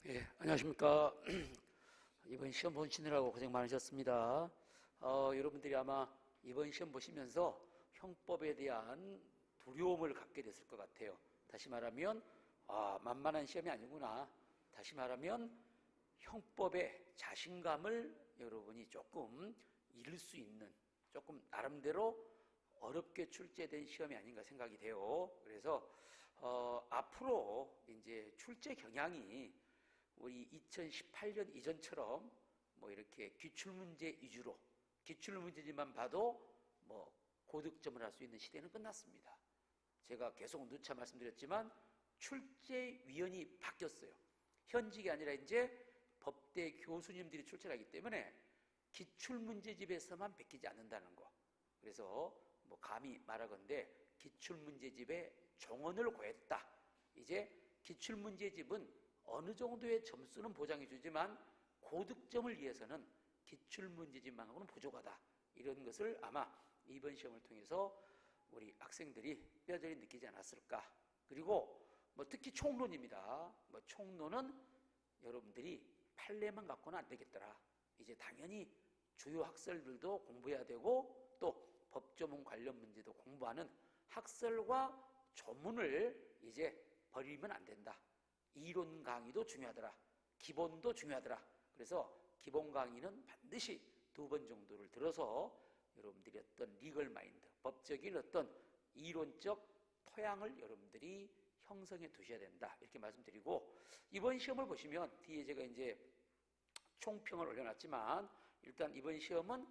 예, 안녕하십니까. 이번 시험 보시느라고 고생 많으셨습니다. 여러분들이 아마 이번 시험 보시면서 형법에 대한 두려움을 갖게 됐을 것 같아요. 다시 말하면 만만한 시험이 아니구나. 다시 말하면 형법에 자신감을 여러분이 조금 잃을 수 있는, 조금 나름대로 어렵게 출제된 시험이 아닌가 생각이 돼요. 그래서 앞으로 이제 출제 경향이 우리 2018년 이전처럼 뭐 이렇게 기출문제 위주로 기출문제지만 봐도 뭐 고득점을 할 수 있는 시대는 끝났습니다. 제가 계속 누차 말씀드렸지만 출제위원이 바뀌었어요. 현직이 아니라 이제 법대 교수님들이 출제를 하기 때문에 기출문제집에서만 베끼지 않는다는 거. 그래서 뭐 감히 말하건대 기출문제집에 정원을 구했다. 이제 기출문제집은 어느 정도의 점수는 보장해 주지만 고득점을 위해서는 기출문제집만으로는 부족하다. 이런 것을 아마 이번 시험을 통해서 우리 학생들이 뼈저리 느끼지 않았을까. 그리고 뭐 특히 총론입니다. 뭐 총론은 여러분들이 판례만 갖고는 안 되겠더라. 이제 당연히 주요 학설들도 공부해야 되고 또 법조문 관련 문제도 공부하는 학설과 조문을 이제 버리면 안 된다. 이론 강의도 중요하더라. 기본도 중요하더라. 그래서 기본 강의는 반드시 2번 정도를 들어서 여러분들이 어떤 리걸 마인드, 법적인 어떤 이론적 토양을 여러분들이 형성해 두셔야 된다. 이렇게 말씀드리고, 이번 시험을 보시면 뒤에 제가 이제 총평을 올려놨지만 일단 이번 시험은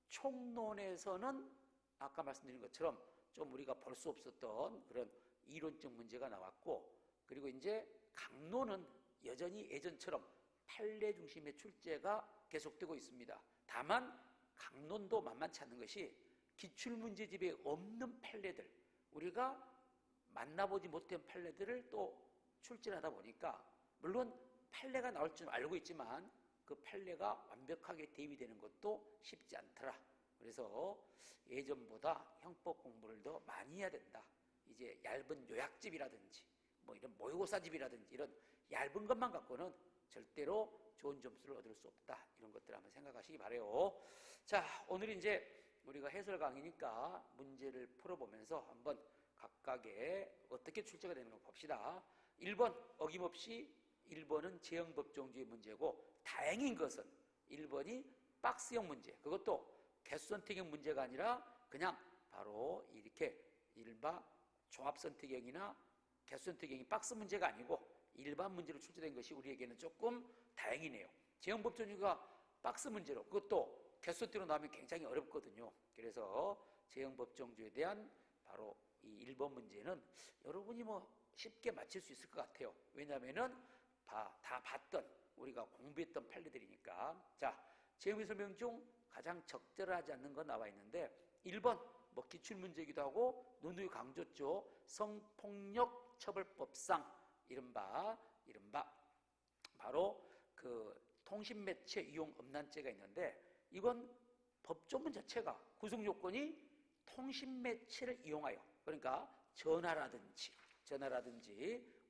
총론에서는 아까 말씀드린 것처럼 좀 우리가 볼 수 없었던 그런 이론적 문제가 나왔고, 그리고 이제 강론은 여전히 예전처럼 판례 중심의 출제가 계속되고 있습니다. 다만 강론도 만만치 않은 것이 기출문제집에 없는 판례들, 우리가 만나보지 못한 판례들을 또 출제를 하다 보니까 물론 판례가 나올 줄 알고 있지만 그 판례가 완벽하게 대비되는 것도 쉽지 않더라. 그래서 예전보다 형법 공부를 더 많이 해야 된다. 이제 얇은 요약집이라든지 뭐 이런 모의고사집이라든지 이런 얇은 것만 갖고는 절대로 좋은 점수를 얻을 수 없다. 이런 것들을 한번 생각하시기 바라요. 자, 오늘 이제 우리가 해설 강의니까 문제를 풀어보면서 한번 각각의 어떻게 출제가 되는 거 봅시다. 1번 어김없이 1번은 제형법정주의 문제고, 다행인 것은 1번이 박스형 문제, 그것도 개수선택형 문제가 아니라 그냥 바로 이렇게 일반 종합선택형이나 개수선택형이 박스 문제가 아니고 일반 문제로 출제된 것이 우리에게는 조금 다행이네요. 제형법정주의가 박스 문제로, 그것도 개수선택으로 나오면 굉장히 어렵거든요. 그래서 제형법정주의에 대한 바로 이 1번 문제는 여러분이 뭐 쉽게 맞힐 수 있을 것 같아요. 왜냐하면은 다 봤던, 우리가 공부했던 판례들이니까. 자, 제형의 설명 중 가장 적절하지 않는 건 나와 있는데 1번 뭐 기출문제이기도 하고 논의 강조죠. 성폭력 처벌법상 이른바 바로 그 통신매체 이용 음란죄가 있는데, 이건 법조문 자체가 구성 요건이 통신매체를 이용하여, 그러니까 전화라든지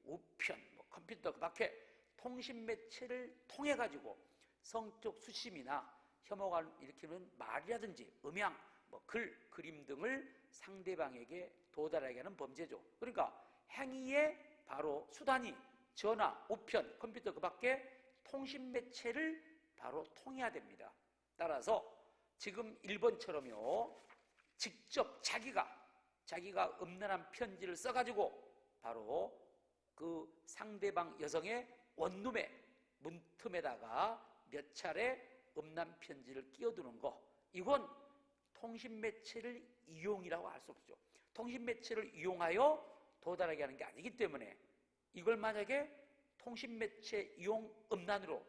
우편, 뭐 컴퓨터 그 밖에 통신매체를 통해 가지고 성적 수심이나 혐오감을 일으키는 말이라든지 음향, 뭐 글, 그림 등을 상대방에게 도달하게 하는 범죄죠. 그러니까 행위의 바로 수단이 전화, 우편, 컴퓨터 그 밖에 통신매체를 바로 통해야 됩니다. 따라서 지금 1번처럼요, 직접 자기가 음란한 편지를 써가지고 바로 그 상대방 여성의 원룸에 문틈에다가 몇 차례 음란 편지를 끼워두는 거, 이건 통신매체를 이용이라고 할 수 없죠. 통신매체를 이용하여 도달하게 하는 게 아니기 때문에 이걸 만약에 통신매체 이용 음란으로,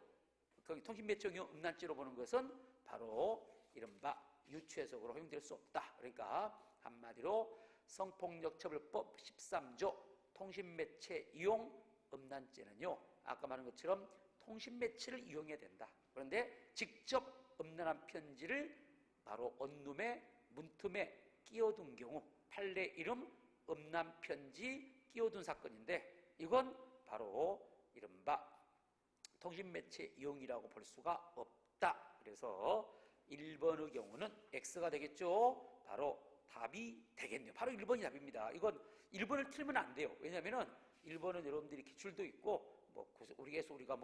통신매체 이용 음란죄로 보는 것은 바로 이른바 유추해석으로 허용될 수 없다. 그러니까 한마디로 성폭력처벌법 13조 통신매체 이용 음란죄는요, 아까 말한 것처럼 통신매체를 이용해야 된다. 그런데 직접 음란한 편지를 바로 원룸의 문틈에 끼워둔 경우, 판례 이름 음란편지 끼워둔 사건인데, 이건 바로 이른바 통신매체 이용이라고 볼 수가 없다. 그래서 1번의 경우는 X가 되겠죠. 바로 답이 되겠네요. 바로 1번이 답입니다. 이건 1번을 틀면 안 돼요. 왜냐하면 1번은 여러분들이 기출도 있고 우리가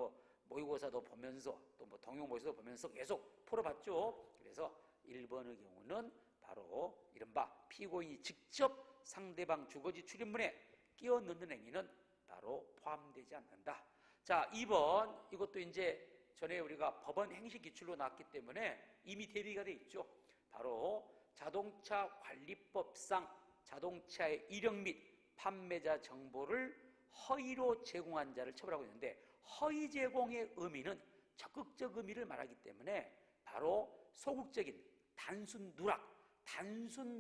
모의고사도 보면서 또 동영 모의고사도 보면서 계속 풀어봤죠. 그래서 1번의 경우는 바로 이른바 피고인이 직접 상대방 주거지 출입문에 끼워 넣는 행위는 바로 포함되지 않는다. 자, 2번 이것도 이제 전에 우리가 법원 행시 기출로 나왔기 때문에 이미 대비가 돼 있죠. 바로 자동차 관리법상 자동차의 이력 및 판매자 정보를 허위로 제공한 자를 처벌하고 있는데, 허위 제공의 의미는 적극적 의미를 말하기 때문에 바로 소극적인 단순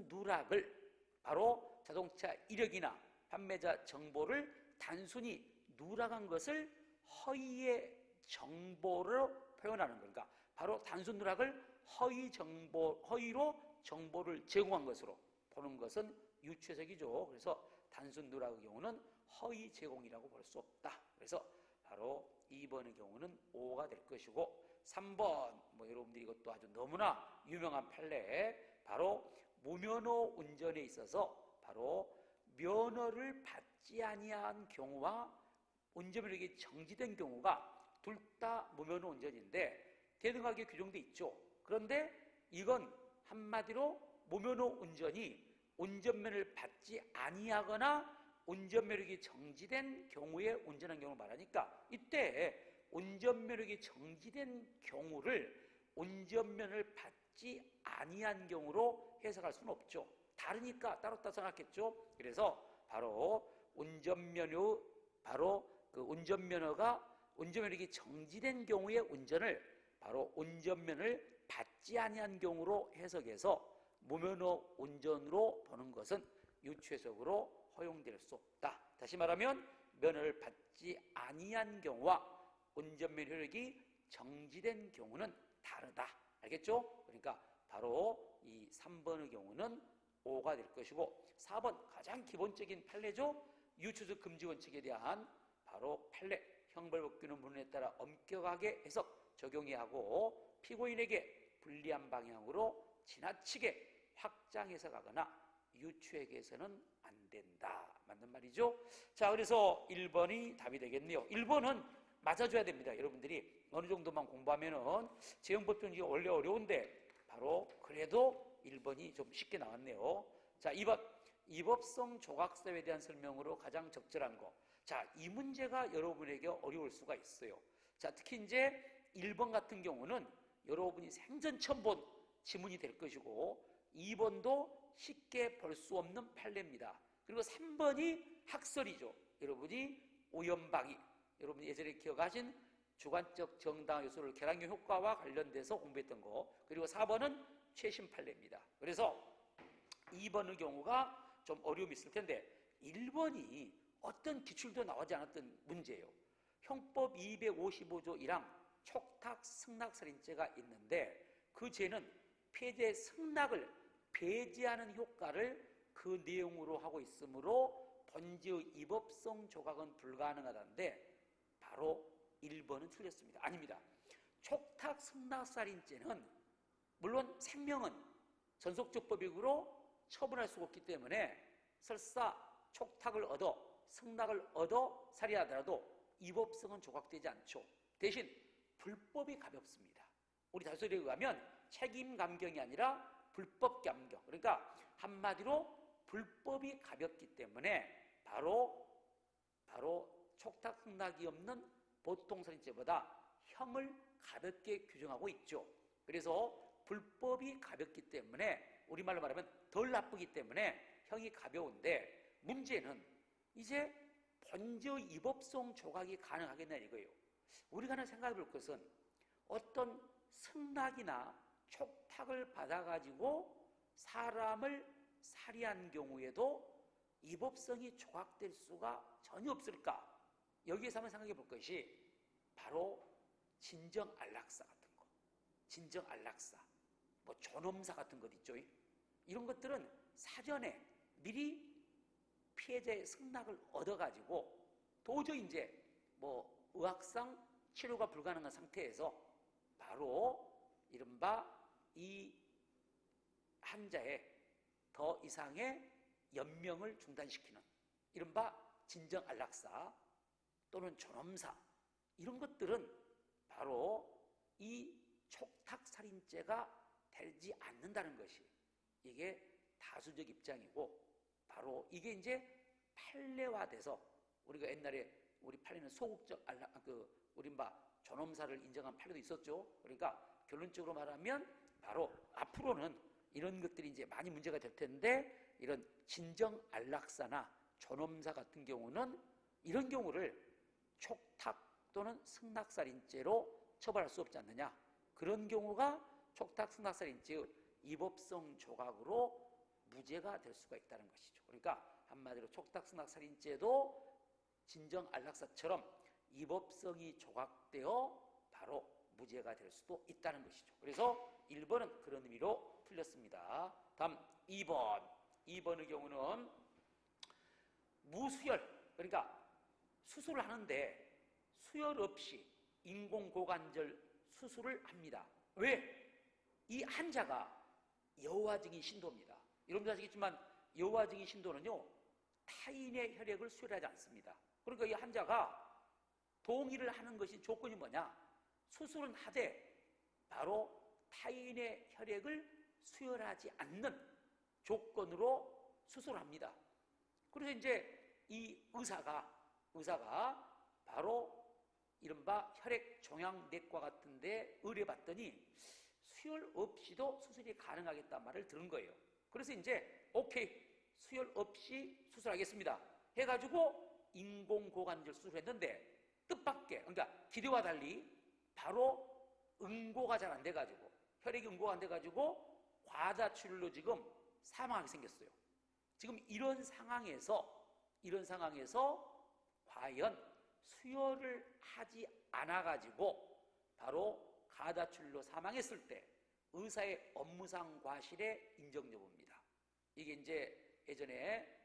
누락을 바로 자동차 이력이나 판매자 정보를 단순히 누락한 것을 허위의 정보로 표현하는 건가? 바로 단순 누락을 허위로 정보를 제공한 것으로 보는 것은 유추해석이죠. 그래서 단순 누락의 경우는 허위 제공이라고 볼 수 없다. 그래서 바로 2번의 경우는 O가 될 것이고, 3번 여러분들이 이것도 아주 너무나 유명한 판례, 바로 무면허 운전에 있어서 바로 면허를 받지 아니한 경우와 운전면허가 정지된 경우가 둘 다 무면허 운전인데 대등하게 규정돼 있죠. 그런데 이건 한마디로 무면허 운전이 운전면허를 받지 아니하거나 운전면허가 정지된 경우에 운전한 경우를 말하니까, 이때 운전면허가 정지된 경우를 운전면허를 받지 아니한 경우로 해석할 수는 없죠. 다르니까 따로 생각했죠. 그래서 바로 운전면허가 정지된 경우의 운전을 바로 운전면허를 받지 아니한 경우로 해석해서 무면허 운전으로 보는 것은 유추해석으로 허용될 수 없다. 다시 말하면 면허를 받지 아니한 경우와 운전면허력이 정지된 경우는 다르다. 알겠죠? 그러니까 바로 이 3번의 경우는 O가 될 것이고, 4번 가장 기본적인 판례죠. 유추적 금지 원칙에 대한 바로 판례, 형벌법규는 문헌에 따라 엄격하게 해석 적용해야 하고 피고인에게 불리한 방향으로 지나치게 확장 해석하거나 유추해서는 안 된다. 맞는 말이죠. 자, 그래서 1번이 답이 되겠네요. 1번은 맞아줘야 됩니다. 여러분들이 어느 정도만 공부하면은 재형법정이 원래 어려운데 바로 그래도 1번이 좀 쉽게 나왔네요. 자, 2번 이법성 조각사에 대한 설명으로 가장 적절한 거. 자, 이 문제가 여러분에게 어려울 수가 있어요. 자, 특히 이제 1번 같은 경우는 여러분이 생전 처음 본 지문이 될 것이고, 2번도 쉽게 볼 수 없는 판례입니다. 그리고 3번이 학설이죠. 여러분이 오연방위, 여러분이 예전에 기억하신 주관적 정당 요소를 계량경 효과와 관련돼서 공부했던 거, 그리고 4번은 최신 판례입니다. 그래서 2번의 경우가 좀 어려움이 있을 텐데 1번이 어떤 기출도 나오지 않았던 문제예요. 형법 255조 1항 촉탁 승낙살인죄가 있는데 그 죄는 폐죄 승낙을 배제하는 효과를 그 내용으로 하고 있으므로 본죄의 이법성 조각은 불가능하다는데 바로 1번은 틀렸습니다. 아닙니다. 촉탁 승낙살인죄는 물론 생명은 전속적 법익으로 처분할 수가 없기 때문에 설사 촉탁을 얻어 승낙을 얻어 살해하더라도 이법성은 조각되지 않죠. 대신 불법이 가볍습니다. 우리 다수리에 의하면 책임 감경이 아니라 불법 감경, 그러니까 한마디로 불법이 가볍기 때문에 바로 촉탁 승낙이 없는 보통살인죄보다 형을 가볍게 규정하고 있죠. 그래서 불법이 가볍기 때문에 우리말로 말하면 덜 나쁘기 때문에 형이 가벼운데, 문제는 이제 본죄 이법성 조각이 가능하겠냐 이거예요. 우리가 하나 생각해 볼 것은 어떤 승낙이나 촉탁을 받아가지고 사람을 살해한 경우에도 이법성이 조각될 수가 전혀 없을까? 여기에서 한번 생각해 볼 것이 바로 진정 안락사 같은 거, 진정 안락사, 존엄사 같은 것 있죠. 이런 것들은 사전에 미리 피해자의 승낙을 얻어가지고 도저히 이제 의학상 치료가 불가능한 상태에서 바로 이른바 이 환자의 더 이상의 연명을 중단시키는 이른바 진정 안락사 또는 존엄사, 이런 것들은 바로 이 촉탁살인죄가 되지 않는다는 것이 이게 다수적 입장이고, 바로 이게 이제 판례화돼서 우리가 옛날에 우리 판례는 소극적 우린바 존엄사를 인정한 판례도 있었죠. 그러니까 결론적으로 말하면 바로 앞으로는 이런 것들이 이제 많이 문제가 될 텐데, 이런 진정 안락사나 존엄사 같은 경우는 이런 경우를 촉탁 또는 승낙살인죄로 처벌할 수 없지 않느냐. 그런 경우가 촉탁 승낙살인죄의 위법성 조각으로 무죄가 될 수가 있다는 것이죠. 그러니까 한마디로 촉탁 승낙살인죄도 진정 안락사처럼 위법성이 조각되어 바로 무죄가 될 수도 있다는 것이죠. 그래서 1번은 그런 의미로 틀렸습니다. 다음 2번의 경우는 무수혈, 그러니까 수술을 하는데 수혈 없이 인공고관절 수술을 합니다. 왜? 이 환자가 여호와 증인 신도입니다. 여러분도 아시겠지만 여호와 증인 신도는요, 타인의 혈액을 수혈하지 않습니다. 그러니까 이 환자가 동의를 하는 것이 조건이 뭐냐? 수술은 하되 바로 타인의 혈액을 수혈하지 않는 조건으로 수술을 합니다. 그래서 이제 이 의사가 바로 이른바 혈액종양내과 같은 데 의뢰받더니 수혈 없이도 수술이 가능하겠다는 말을 들은 거예요. 그래서 이제 오케이, 수혈 없이 수술하겠습니다 해가지고 인공고관절 수술했는데 뜻밖의, 그러니까 기대와 달리 바로 응고가 잘 안 돼가지고, 혈액이 응고가 안 돼가지고 과다출혈로 지금 사망하게 생겼어요. 지금 이런 상황에서 과연 수혈을 하지 않아가지고 바로 과다출혈로 사망했을 때 의사의 업무상 과실의 인정 여부입니다. 이게 이제 예전에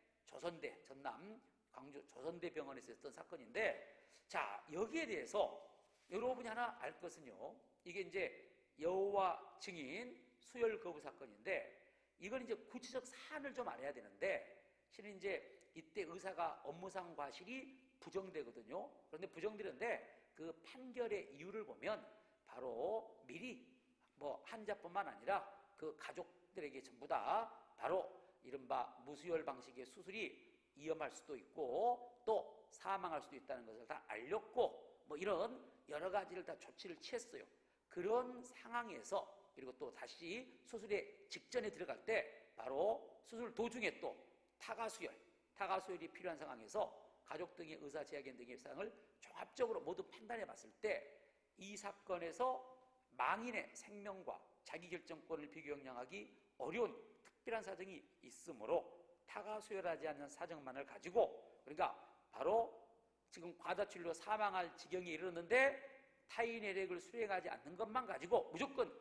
전남 광주 조선대 병원에서 했던 사건인데, 자, 여기에 대해서 여러분이 하나 알 것은요, 이게 이제 여호와 증인 수혈 거부 사건인데, 이건 이제 구체적 사안을 좀 알아야 되는데, 실은 이제 이때 의사가 업무상 과실이 부정되거든요. 그런데 부정되는데 그 판결의 이유를 보면 바로 미리 뭐 환자뿐만 아니라 그 가족들에게 전부 다 바로 이른바 무수혈 방식의 수술이 위험할 수도 있고 또 사망할 수도 있다는 것을 다 알렸고, 뭐 이런 여러 가지를 다 조치를 취했어요. 그런 상황에서, 그리고 또 다시 수술의 직전에 들어갈 때 바로 수술 도중에 또 타가수혈이 필요한 상황에서 가족 등의 의사 재학연 등의 사항을 종합적으로 모두 판단해 봤을 때 이 사건에서 망인의 생명과 자기결정권을 비교영량하기 어려운 특별한 사정이 있으므로 타가수혈하지 않는 사정만을 가지고, 그러니까 바로 지금 과다출혈로 사망할 지경에 이르렀는데 타인의 혈액을 수행하지 않는 것만 가지고 무조건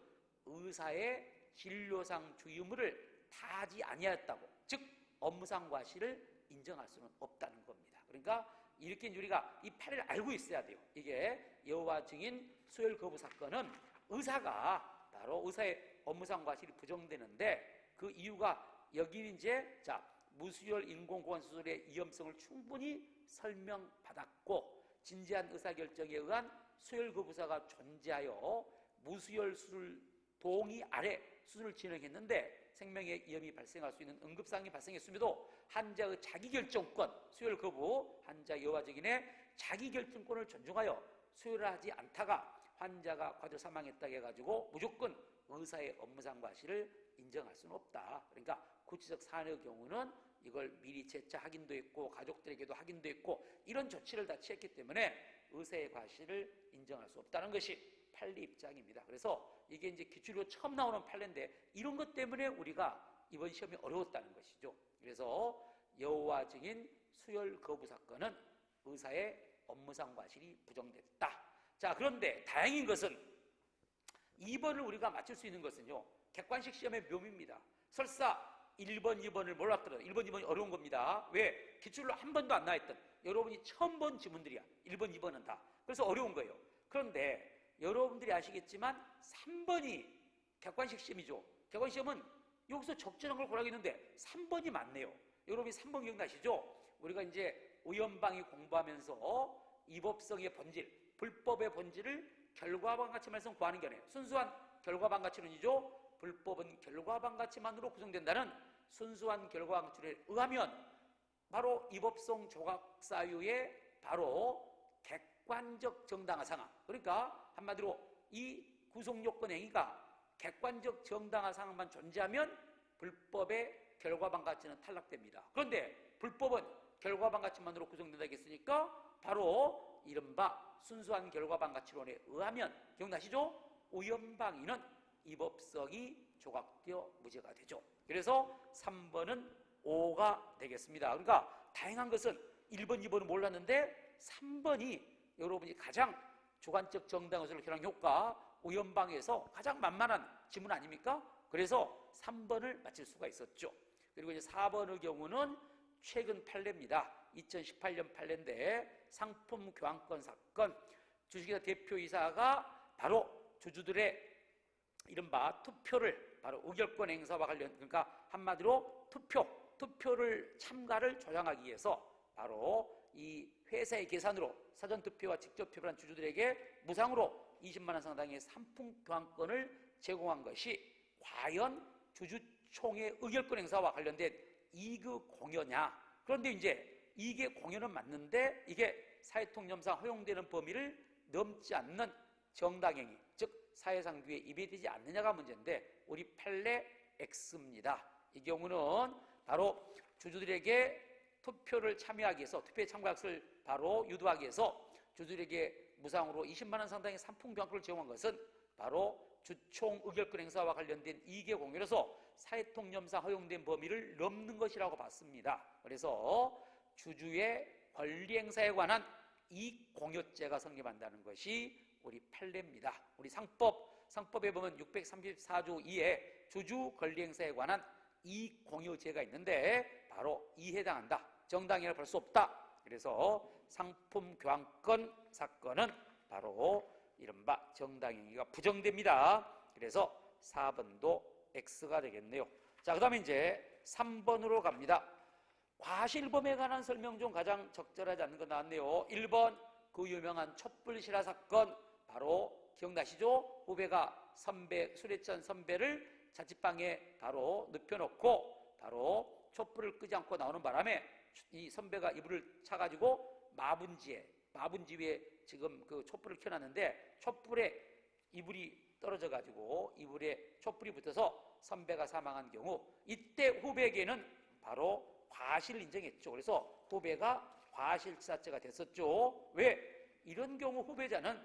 의사의 진료상 주의 의무를 다하지 아니하였다고, 즉 업무상 과실을 인정할 수는 없다는 겁니다. 그러니까 이렇게 우리가 이 판례를 알고 있어야 돼요. 이게 여호와 증인 수혈 거부 사건은 의사가 바로 의사의 업무상 과실이 부정되는데, 그 이유가 여기 이제 무수혈 인공고관 수술의 위험성을 충분히 설명받았고 진지한 의사결정에 의한 수혈 거부사가 존재하여 무수혈 수술 동의 아래 수술을 진행했는데 생명의 위험이 발생할 수 있는 응급사항이 발생했음에도 환자의 자기결정권, 수혈 거부, 환자 여호와 증인의 자기결정권을 존중하여 수혈을 하지 않다가 환자가 과도 사망했다 해가지고 무조건 의사의 업무상 과실을 인정할 수는 없다. 그러니까 구체적 사안의 경우는 이걸 미리 재차 확인도 했고 가족들에게도 확인도 했고 이런 조치를 다 취했기 때문에 의사의 과실을 인정할 수 없다는 것이 판례 입장입니다. 그래서 이게 이제 기출로 처음 나오는 판례인데 이런 것 때문에 우리가 이번 시험이 어려웠다는 것이죠. 그래서 여호와 증인 수혈 거부 사건은 의사의 업무상 과실이 부정됐다. 자, 그런데 다행인 것은 2번을 우리가 맞출 수 있는 것은요, 객관식 시험의 묘미입니다. 설사 1번, 2번을 몰랐더라도 1번, 2번이 어려운 겁니다. 왜? 기출로 한 번도 안 나왔던 여러분이 처음 본 지문들이야. 1번, 2번은 다. 그래서 어려운 거예요. 그런데 여러분들이 아시겠지만 3번이 객관식 시험이죠. 객관식 시험은 여기서 적절한 걸 고르겠는데 3번이 맞네요. 여러분이 3번 기억나시죠? 우리가 이제 우연방위 공부하면서 이법성의 본질, 불법의 본질을 결과반가치 말씀 구하는 견해. 순수한 결과반가치론이죠. 불법은 결과반가치만으로 구성된다는 순수한 결과반가치론에 의하면 바로 이법성 조각사유의 바로 객관적 정당화 상황. 그러니까 한마디로 이 구속요건 행위가 객관적 정당화 상황만 존재하면 불법의 결과반가치는 탈락됩니다. 그런데 불법은 결과반가치만으로 구성된다 했으니까 바로 이른바 순수한 결과반가치론에 의하면 기억나시죠? 우연방위는 이법성이 조각되어 무죄가 되죠. 그래서 3번은 5가 되겠습니다. 그러니까 다행한 것은 1번, 2번은 몰랐는데 3번이 여러분이 가장 주관적 정당의식을 결합 효과 우연방위에서 가장 만만한 지문 아닙니까? 그래서 3번을 맞힐 수가 있었죠. 그리고 이제 4번의 경우는 최근 판례입니다. 2018년 판례인데 상품 교환권 사건, 주식회사 대표이사가 바로 주주들의 이른바 투표를 바로 의결권 행사와 관련, 그러니까 한마디로 투표를 참가를 조장하기 위해서 바로 이 회사의 계산으로 사전투표와 직접투표를 한 주주들에게 무상으로 20만 원 상당의 상품 교환권을 제공한 것이 과연 주주총회 의결권 행사와 관련된 이익의 공여냐. 그런데 이제 이게 공여는 맞는데 이게 사회통념상 허용되는 범위를 넘지 않는 정당행위, 즉 사회상규에 입예되지 않느냐가 문제인데 우리 판례 X입니다. 이 경우는 바로 주주들에게 투표를 참여하기 위해서 투표에 참가할 것을 바로 유도하기 위해서 주주들에게 무상으로 20만 원 상당의 상품 교환권을 제공한 것은 바로 주총 의결권 행사와 관련된 이익의 공여로서 사회통념상 허용된 범위를 넘는 것이라고 봤습니다. 그래서 주주의 권리 행사에 관한 이익 공여죄가 성립한다는 것이 우리 판례입니다. 우리 상법에 보면 634조 2에 주주 권리 행사에 관한 이익 공여죄가 있는데 바로 이 해당한다. 정당이라 볼 수 없다. 그래서 상품 교환권 사건은 바로 이른바 정당행위가 부정됩니다. 그래서 4번도 X가 되겠네요. 자, 그 다음에 이제 3번으로 갑니다. 과실범에 관한 설명 중 가장 적절하지 않는 거 나왔네요. 1번 그 유명한 촛불실화 사건, 바로 기억나시죠? 후배가 술에 취한 선배를 자취방에 바로 눕혀놓고 바로 촛불을 끄지 않고 나오는 바람에 이 선배가 이불을 차가지고 마분지 위에 지금 그 촛불을 켜놨는데 촛불에 이불이 떨어져가지고 이불에 촛불이 붙어서 선배가 사망한 경우, 이때 후배에게는 바로 과실을 인정했죠. 그래서 후배가 과실치사죄가 됐었죠. 왜? 이런 경우 후배는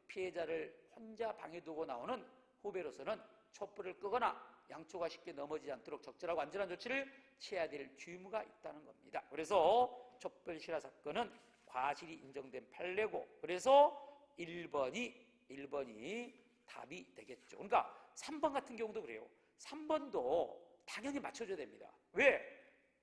피해자를 혼자 방에 두고 나오는 후배로서는 촛불을 끄거나 양초가 쉽게 넘어지지 않도록 적절하고 안전한 조치를 취해야 될 주의무가 있다는 겁니다. 그래서 촛불 실화 사건은 과실이 인정된 판례고, 그래서 1번이 답이 되겠죠. 그러니까 3번 같은 경우도 그래요. 3번도 당연히 맞춰줘야 됩니다. 왜?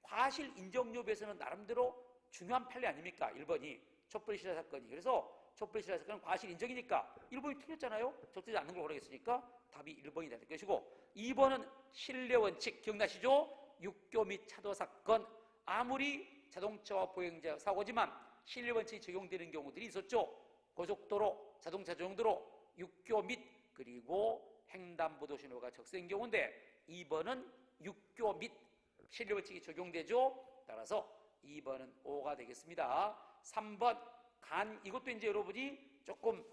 과실 인정 여부에서는 나름대로 중요한 판례 아닙니까? 1번이 촛불 실화 사건이. 그래서 촛불 실화 사건은 과실 인정이니까 1번이 틀렸잖아요. 적절하지 않는 걸 고르겠으니까 답이 1번이 될 것이고, 2번은 신뢰원칙 기억나시죠? 육교 및 차도 사건, 아무리 자동차와 보행자 사고지만 신뢰원칙이 적용되는 경우들이 있었죠. 고속도로, 자동차 전용도로, 육교 및 그리고 횡단보도 신호가 적세인 경우인데 2번은 육교 및 신뢰원칙이 적용되죠. 따라서 2번은 5가 되겠습니다. 3번 이것도 이제 여러분이 조금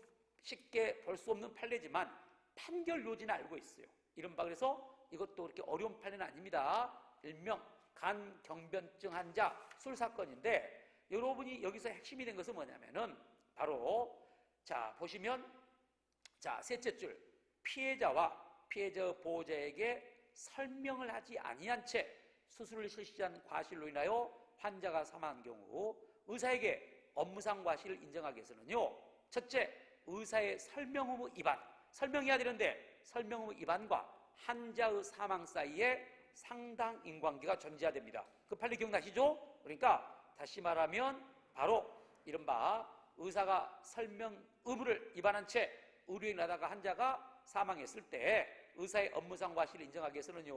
쉽게 볼 수 없는 판례지만 판결 요지는 알고 있어요. 이른바 그래서 이것도 그렇게 어려운 판례는 아닙니다. 일명 간 경변증 환자 술 사건인데 여러분이 여기서 핵심이 된 것은 뭐냐면은 바로 자 보시면 자 셋째 줄 피해자와 피해자 보호자에게 설명을 하지 아니한 채 수술을 실시한 과실로 인하여 환자가 사망한 경우 의사에게 업무상 과실을 인정하기 위해서는요, 첫째 의사의 설명 의무 위반, 설명해야 되는데 설명 의무 위반과 환자의 사망 사이에 상당 인과관계가 존재해야 됩니다. 그 판례 기억나시죠? 그러니까 다시 말하면 바로 이른바 의사가 설명 의무를 위반한 채 의료행위를 하다가 환자가 사망했을 때 의사의 업무상 과실을 인정하기 위해서는요,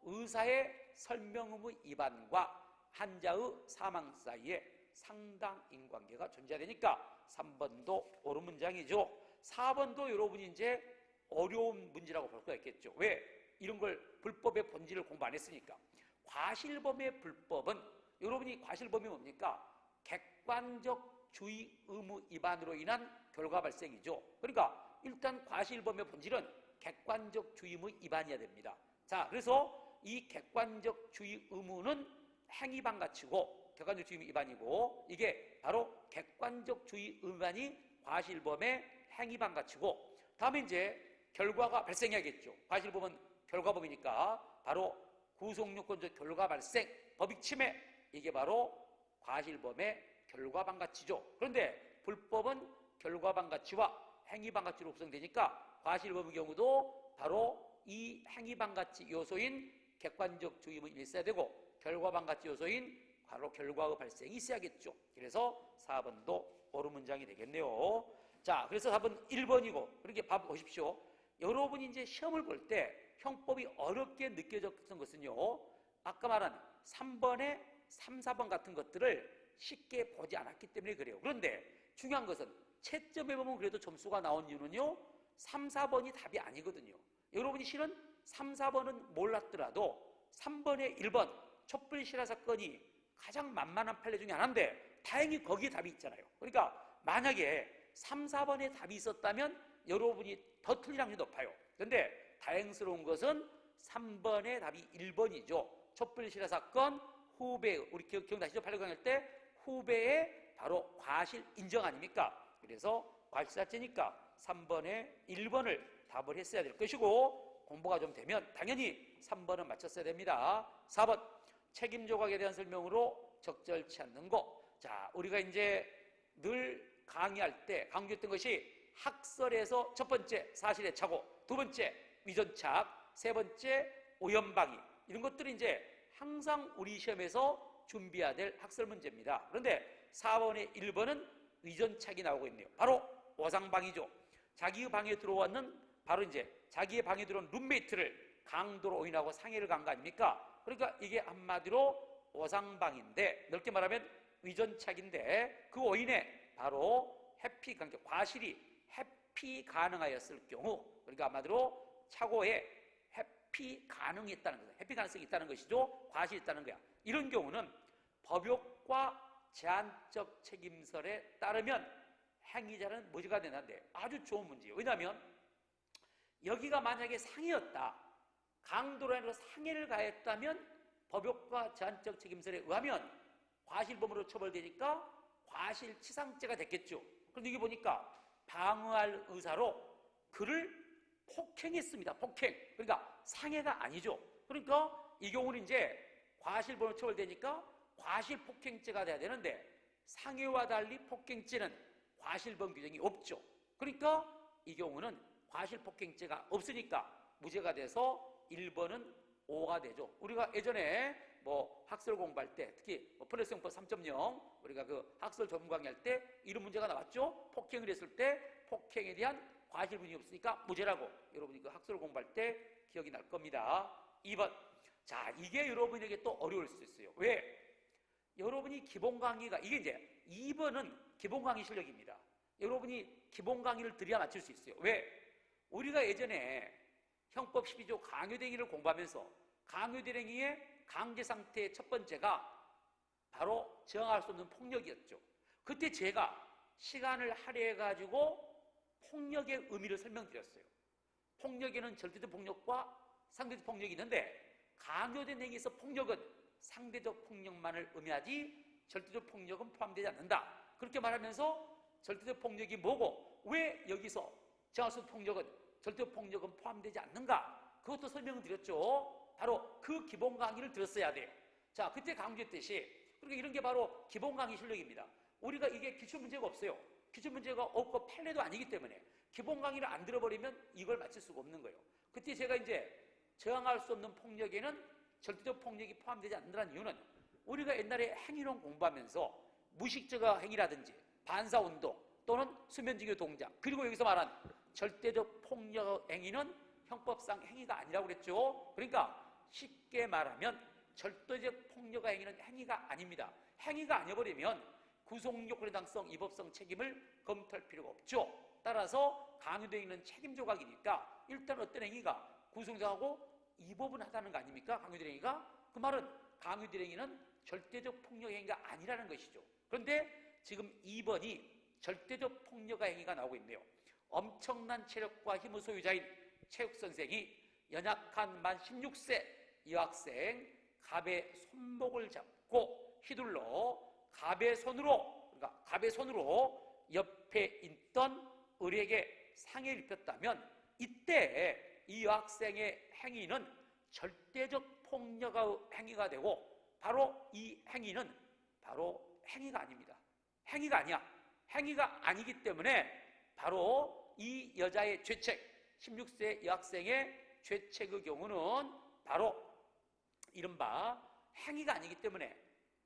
의사의 설명 의무 위반과 환자의 사망 사이에 상당 인관계가 존재되니까 3번도 옳은 문장이죠. 4번도 여러분이 이제 어려운 문제라고 볼 수가 있겠죠. 왜? 이런 걸 불법의 본질을 공부 안 했으니까. 과실범의 불법은 여러분이 과실범이 뭡니까? 객관적 주의 의무 위반으로 인한 결과 발생이죠. 그러니까 일단 과실범의 본질은 객관적 주의 의무 위반이어야 됩니다. 자, 그래서 이 객관적 주의 의무는 행위반 가치고 객관적 주의 의무 위반이고, 이게 바로 객관적 주의 위반이 과실범의 행위반 가치고, 다음에 이제 결과가 발생해야겠죠. 과실범은 결과범이니까 바로 구속요건적 결과 발생, 법익 침해, 이게 바로 과실범의 결과반 가치죠. 그런데 불법은 결과반 가치와 행위반 가치로 구성되니까 과실범의 경우도 바로 이 행위반 가치 요소인 객관적 주의 의무가 있어야 되고, 결과반 가치 요소인 바로 결과의 발생이 있어야겠죠. 그래서 4번도 옳은 문장이 되겠네요. 자, 그래서 4번 1번이고, 그렇게 봐보십시오. 여러분이 이제 시험을 볼 때 형법이 어렵게 느껴졌던 것은요, 아까 말한 3번에 3, 4번 같은 것들을 쉽게 보지 않았기 때문에 그래요. 그런데 중요한 것은 채점해 보면 그래도 점수가 나온 이유는요, 3, 4번이 답이 아니거든요. 여러분이 실은 3, 4번은 몰랐더라도 3번에 1번 촛불 실화 사건이 가장 만만한 판례 중에 하나인데 다행히 거기에 답이 있잖아요. 그러니까 만약에 3, 4번에 답이 있었다면 여러분이 더 틀릴 확률이 높아요. 그런데 다행스러운 것은 3번의 답이 1번이죠. 촛불 실화 사건 후배, 우리 기억나시죠? 800강일 때 후배의 바로 과실 인정 아닙니까? 그래서 과실사죄니까 3번에 1번을 답을 했어야 될 것이고, 공부가 좀 되면 당연히 3번은 맞췄어야 됩니다. 4번 책임 조각에 대한 설명으로 적절치 않는 거. 자, 우리가 이제 늘 강의할 때 강조했던 것이 학설에서 첫 번째 사실의 착오, 두 번째 위전착, 세 번째 오연방위, 이런 것들이 이제 항상 우리 시험에서 준비해야 될 학설 문제입니다. 그런데 4번에 1번은 위전착이 나오고 있네요. 바로 오상방위죠. 자기의 방에 들어왔는, 바로 이제 자기의 방에 들어온 룸메이트를 강도로 오인하고 상해를 간 거 아닙니까? 그러니까 이게 한마디로 오상방위인데, 넓게 말하면 위전착인데, 그 오인에 바로 회피 관계, 과실이 회피 가능하였을 경우, 그러니까 한마디로 착오에 회피 가능이 있다는 거죠. 회피 가능성이 있다는 것이죠. 과실이 있다는 거야. 이런 경우는 법역과 제한적 책임설에 따르면 행위자는 무죄가 되는데 아주 좋은 문제예요. 왜냐하면 여기가 만약에 상해였다, 강도로 인해서 상해를 가했다면 법역과 제한적 책임설에 의하면 과실범으로 처벌되니까 과실치상죄가 됐겠죠. 그런데 이게 보니까 방어할 의사로 그를 폭행했습니다. 폭행. 그러니까 상해가 아니죠. 그러니까 이 경우는 이제 과실범으로 처벌되니까 과실폭행죄가 돼야 되는데, 상해와 달리 폭행죄는 과실범 규정이 없죠. 그러니까 이 경우는 과실폭행죄가 없으니까 무죄가 돼서 1번은 5가 되죠. 우리가 예전에 뭐 학설 공부할 때, 특히 플러스형법 3.0 우리가 그 학설 전문 강의할 때 이런 문제가 나왔죠. 폭행을 했을 때 폭행에 대한 과실분이 없으니까 무죄라고 여러분이 그 학설 공부할 때 기억이 날 겁니다. 2번. 자, 이게 여러분에게 또 어려울 수 있어요. 왜? 여러분이 기본 강의가, 이게 이제 2번은 기본 강의 실력입니다. 여러분이 기본 강의를 들여야 맞출 수 있어요. 왜? 우리가 예전에 형법 12조 강요대행위를 공부하면서 강요대행위의 강제 상태의 첫 번째가 바로 저항할 수 없는 폭력이었죠. 그때 제가 시간을 할애해가지고 폭력의 의미를 설명드렸어요. 폭력에는 절대적 폭력과 상대적 폭력이 있는데, 강요된 행위에서 폭력은 상대적 폭력만을 의미하지 절대적 폭력은 포함되지 않는다. 그렇게 말하면서 절대적 폭력이 뭐고 왜 여기서 저항할 수 없는 폭력은 절대적 폭력은 포함되지 않는가, 그것도 설명을 드렸죠. 바로 그 기본 강의를 들었어야 돼요. 자, 그때 강조했듯이, 그러니까 이런 게 바로 기본 강의 실력입니다. 우리가 이게 기출문제가 없어요. 기출문제가 없고 판례도 아니기 때문에 기본 강의를 안 들어버리면 이걸 맞출 수가 없는 거예요. 그때 제가 이제 저항할 수 없는 폭력에는 절대적 폭력이 포함되지 않는다는 이유는, 우리가 옛날에 행위론 공부하면서 무식저가 행위라든지 반사운동 또는 수면직의 동작, 그리고 여기서 말한 절대적 폭력 행위는 형법상 행위가 아니라고 그랬죠. 그러니까 쉽게 말하면 절대적 폭력 행위는 행위가 아닙니다. 행위가 아니어버리면 구속력 권리당성, 위법성 책임을 검토할 필요가 없죠. 따라서 강요되어 있는 책임 조각이니까 일단 어떤 행위가 구속력하고 위법은 하다는 거 아닙니까? 강요된 행위가. 그 말은 강요된 행위는 절대적 폭력 행위가 아니라는 것이죠. 그런데 지금 2번이 절대적 폭력 행위가 나오고 있네요. 엄청난 체력과 힘의 소유자인 체육선생이 연약한 만 16세 여학생 갑의 손목을 잡고 휘둘러 갑의 손으로, 그러니까 갑의 손으로 옆에 있던 을에게 상해를 입혔다면 이때 이 여학생의 행위는 절대적 폭력의 행위가 되고, 바로 이 행위는 바로 행위가 아닙니다. 행위가 아니야. 행위가 아니기 때문에 바로 이 여자의 죄책, 16세 여학생의 죄책의 경우는 바로 이른바 행위가 아니기 때문에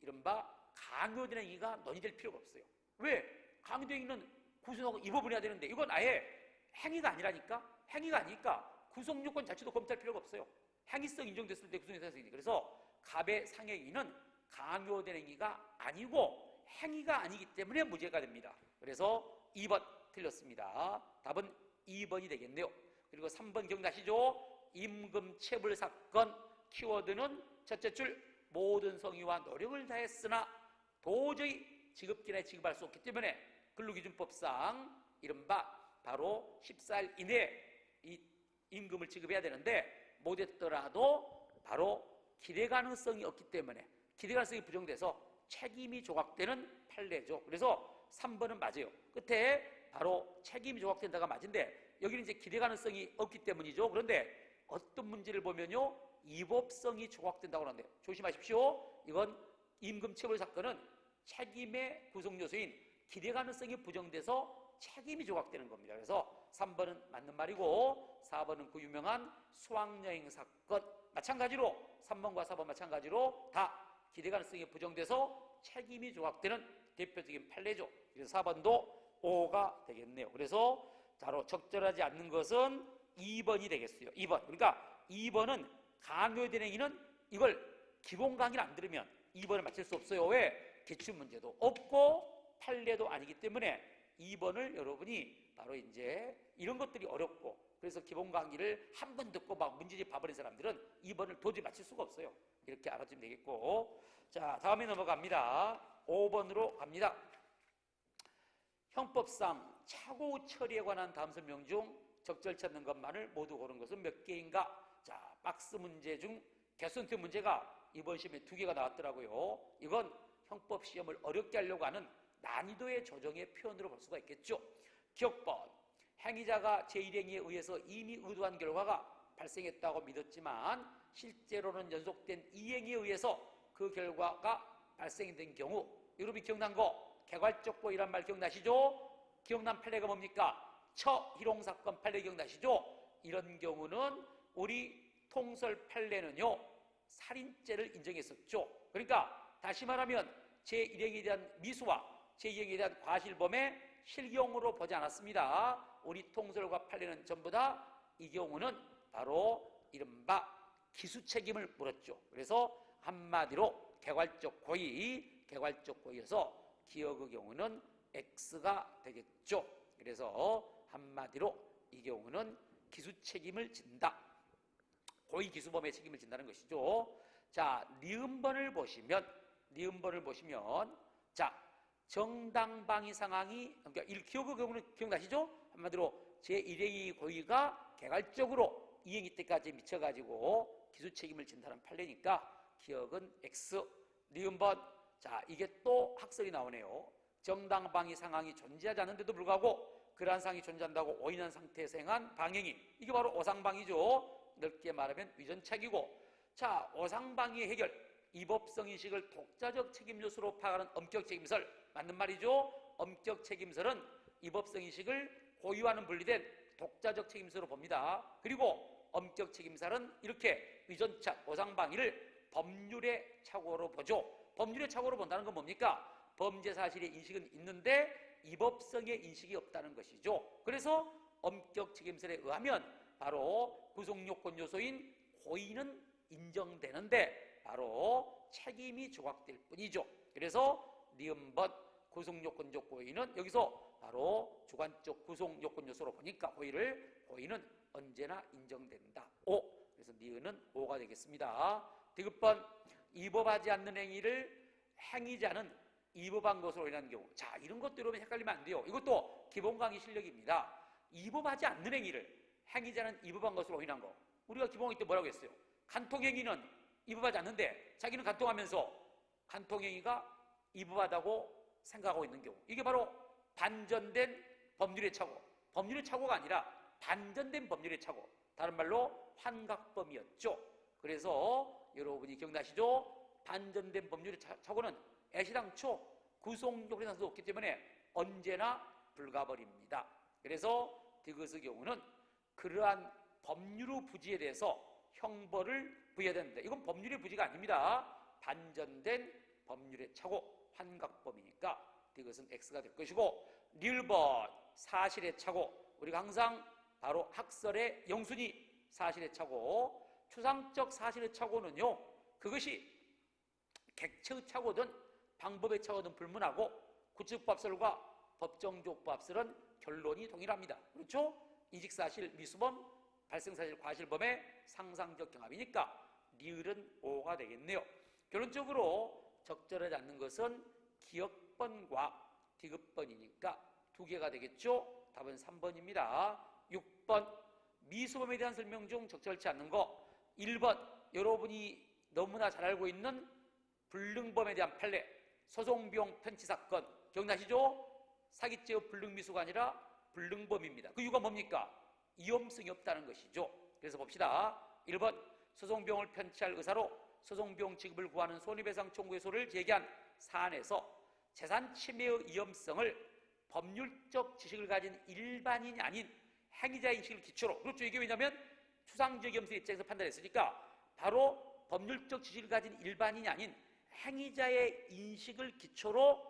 이른바 강요된 행위가 논의될 필요가 없어요. 왜? 강요된 행위는 구속하고 위법을 해야 되는데 이건 아예 행위가 아니라니까. 행위가 아니니까 구속요건 자체도 검토할 필요가 없어요. 행위성 인정됐을 때 구속요건이 생기니까. 그래서 갑의 상해행위는 강요된 행위가 아니고 행위가 아니기 때문에 무죄가 됩니다. 그래서 2번 틀렸습니다. 답은 2번이 되겠네요. 그리고 3번 기억나시죠? 임금체불 사건 키워드는 첫째 줄 모든 성의와 노력을 다했으나 도저히 지급기나에 지급할 수 없기 때문에 근로기준법상 이른바 바로 14일 이내에 이 임금을 지급해야 되는데 못했더라도 바로 기대 가능성이 없기 때문에 기대 가능성이 부정돼서 책임이 조각되는 판례죠. 그래서 3번은 맞아요. 끝에 바로 책임이 조각된다가 맞은데 여기는 이제 기대 가능성이 없기 때문이죠. 그런데 어떤 문제를 보면요, 위법성이 조각된다고 하는데 조심하십시오. 이건 임금체불 사건은 책임의 구성 요소인 기대 가능성이 부정돼서 책임이 조각되는 겁니다. 그래서 3번은 맞는 말이고 4번은 그 유명한 수학여행 사건 마찬가지로 3번과 4번 마찬가지로 다 기대 가능성이 부정돼서 책임이 조각되는 대표적인 판례죠. 그래서 4번도 5가 되겠네요. 그래서 바로 적절하지 않는 것은 2번이 되겠어요. 2번. 그러니까 2번은 강요된 행위는 이걸 기본 강의를 안 들으면 2번을 맞힐 수 없어요. 왜? 기출문제도 없고 판례도 아니기 때문에 2번을 여러분이 바로 이제 이런 것들이 어렵고 그래서 기본 강의를 한 번 듣고 막 문제집 봐버린 사람들은 2번을 도저히 맞힐 수가 없어요. 이렇게 알아주면 되겠고, 자 다음에 넘어갑니다. 5번으로 갑니다. 형법상 착오 처리에 관한 다음 설명 중 적절치 않는 것만을 모두 고른 것은 몇 개인가? 자, 박스 문제 중 개수선택 문제가 이번 시험에 2개가 나왔더라고요. 이건 형법 시험을 어렵게 하려고 하는 난이도의 조정의 표현으로 볼 수가 있겠죠. 기억법, 행위자가 제1행위에 의해서 이미 의도한 결과가 발생했다고 믿었지만 실제로는 연속된 이행위에 의해서 그 결과가 발생된 경우, 여러분이 기억난 거 개괄적 고의란 말 기억나시죠? 기억난 판례가 뭡니까? 처희롱사건 판례 기억나시죠? 이런 경우는 우리 통설 판례는요 살인죄를 인정했었죠. 그러니까 다시 말하면 제1행위에 대한 미수와 제2행위에 대한 과실범의 실경으로 보지 않았습니다. 우리 통설과 판례는 전부 다 이 경우는 바로 이른바 기수책임을 물었죠. 그래서 한마디로 개괄적 고의, 개괄적 고의여서 기억의 경우는 X가 되겠죠. 그래서 한마디로 이 경우는 기수책임을 진다. 고의기수범의 책임을 진다는 것이죠. 자, 니은번을 보시면 자, 정당방위 상황이, 그러니까 기억의 경우는 기억나시죠? 한마디로 제1행위 고의가 개괄적으로 이행위 때까지 미쳐가지고 기수책임을 진다는 판례니까 기억은 X. 니은번, 자 이게 또 학설이 나오네요. 정당방위 상황이 존재하지 않는데도 불구하고 그러한 상황이 존재한다고 오인한 상태에서 행한 방행위, 이게 바로 오상방위죠. 넓게 말하면 위전착이고, 자 오상방위의 해결, 위법성인식을 독자적 책임 요소로 파악하는 엄격책임설, 맞는 말이죠. 엄격책임설은 위법성인식을 고유와는 분리된 독자적 책임서로 봅니다. 그리고 엄격책임설은 이렇게 위전착, 오상방위를 법률의 착오로 보죠. 법률의 착오로 본다는 건 뭡니까? 범죄 사실의 인식은 있는데 위법성의 인식이 없다는 것이죠. 그래서 엄격 책임설에 의하면 바로 구속요건 요소인 고의는 인정되는데 바로 책임이 조각될 뿐이죠. 그래서 니은번 구속요건적 고의는 여기서 바로 주관적 구속요건 요소로 보니까 고의는 언제나 인정된다. 오. 그래서 니은은 5가 되겠습니다. 디귿번 위법하지 않는 행위를 행위자는 위법한 것으로 인한 경우. 자, 이런 것도 여러분 헷갈리면 안 돼요. 이것도 기본 강의 실력입니다. 위법하지 않는 행위를 행위자는 위법한 것으로 인한 거. 우리가 기본 강의 때 뭐라고 했어요? 간통행위는 위법하지 않는데 자기는 간통하면서 간통행위가 위법하다고 생각하고 있는 경우. 이게 바로 반전된 법률의 착오. 법률의 착오가 아니라 반전된 법률의 착오. 다른 말로 환각범이었죠. 그래서 여러분이 기억나시죠? 반전된 법률의 착오는 애시당초 구속요건에 상관도 없기 때문에 언제나 불가버립니다. 그래서 디귿의 경우는 그러한 법률의 부지에 대해서 형벌을 부여해야 됩니다. 이건 법률의 부지가 아닙니다. 반전된 법률의 착오, 환각범이니까 디귿은 X가 될 것이고, 리을번 사실의 착오. 우리가 항상 바로 학설의 영순위 사실의 착오, 추상적 사실의 착오는요, 그것이 객체의 착오든 방법의 착오든 불문하고 구측법설과 법정조법설은 결론이 동일합니다. 그렇죠? 인식사실, 미수범, 발생사실, 과실범의 상상적 경합이니까 리을은 5가 되겠네요. 결론적으로 적절하지 않는 것은 기억번과 디귿번이니까 2개가 되겠죠? 답은 3번입니다. 6번 미수범에 대한 설명 중 적절치 않는 거. 1번 여러분이 너무나 잘 알고 있는 불능범에 대한 판례, 소송비용 편취 사건 기억나시죠? 사기죄의 불능미수가 아니라 불능범입니다. 그 이유가 뭡니까? 위험성이 없다는 것이죠. 그래서 봅시다. 1번 소송비용을 편취할 의사로 소송비용 지급을 구하는 손해배상 청구의소를 제기한 사안에서 재산 침해의 위험성을 법률적 지식을 가진 일반인이 아닌 행위자의 인식을 기초로, 그렇죠. 이게 왜냐하면 추상적 위험성 입장에서 판단했으니까 바로 법률적 지식을 가진 일반인이 아닌 행위자의 인식을 기초로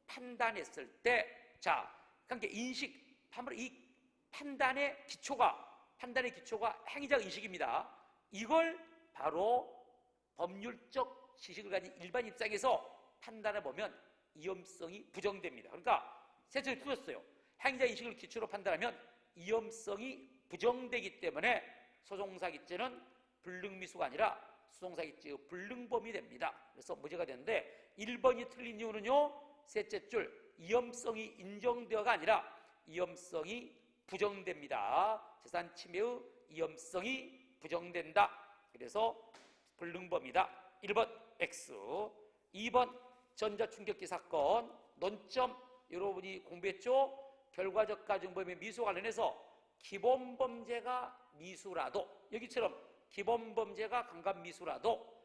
판단했을 때, 자, 그러니까 인식, 바로 이 판단의 기초가 행위자의 인식입니다. 이걸 바로 법률적 지식을 가진 일반 입장에서 판단해 보면 위험성이 부정됩니다. 그러니까 세척이 틀렸어요. 행위자 인식을 기초로 판단하면 위험성이 부정되기 때문에 소송사기죄는 불능미수가 아니라 소송사기죄의 불능범이 됩니다. 그래서 무죄가 되는데 1번이 틀린 이유는요, 셋째 줄 위험성이 인정되어가 아니라 위험성이 부정됩니다. 재산 침해의 위험성이 부정된다. 그래서 불능범이다. 1번 X. 2번 전자충격기 사건 논점 여러분이 공부했죠? 결과적 가중범의 미수 관련해서 기본범죄가 미수라도, 여기처럼 기본범죄가 강간미수라도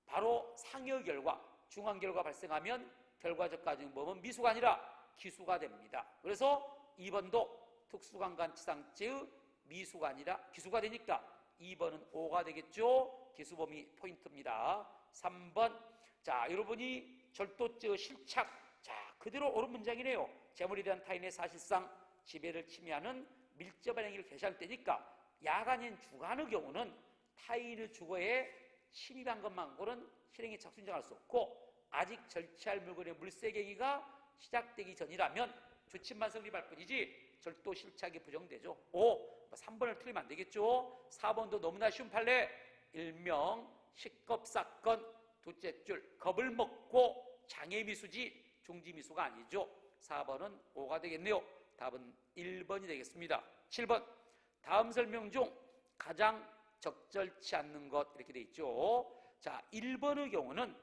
바로 상여 결과, 중한 결과 발생하면 결과적 가중범은 미수가 아니라 기수가 됩니다. 그래서 2번도 특수강간치상죄의 미수가 아니라 기수가 되니까 2번은 5가 되겠죠? 기수범위 포인트입니다. 3번, 자, 여러분이 절도죄의 실착, 자, 그대로 옳은 문장이네요. 재물에 대한 타인의 사실상 지배를 침해하는 밀접한 행위를 개시할 때니까 야간인 주간의 경우는 타인의 주거에 침입한 것만으로는 실행에 착수인정할 수 없고, 아직 절취할 물건의 물색행위가 시작되기 전이라면 주침만 성립할 뿐이지 절도 실착이 부정되죠. 3번을 틀리면 안 되겠죠. 4번도 너무나 쉬운 판례, 일명 식겁사건 둘째 줄 겁을 먹고 장애미수지 중지미수가 아니죠. 4번은 5가 되겠네요. 답은 1번이 되겠습니다. 7번 다음 설명 중 가장 적절치 않는 것 이렇게 돼 있죠. 자, 1번의 경우는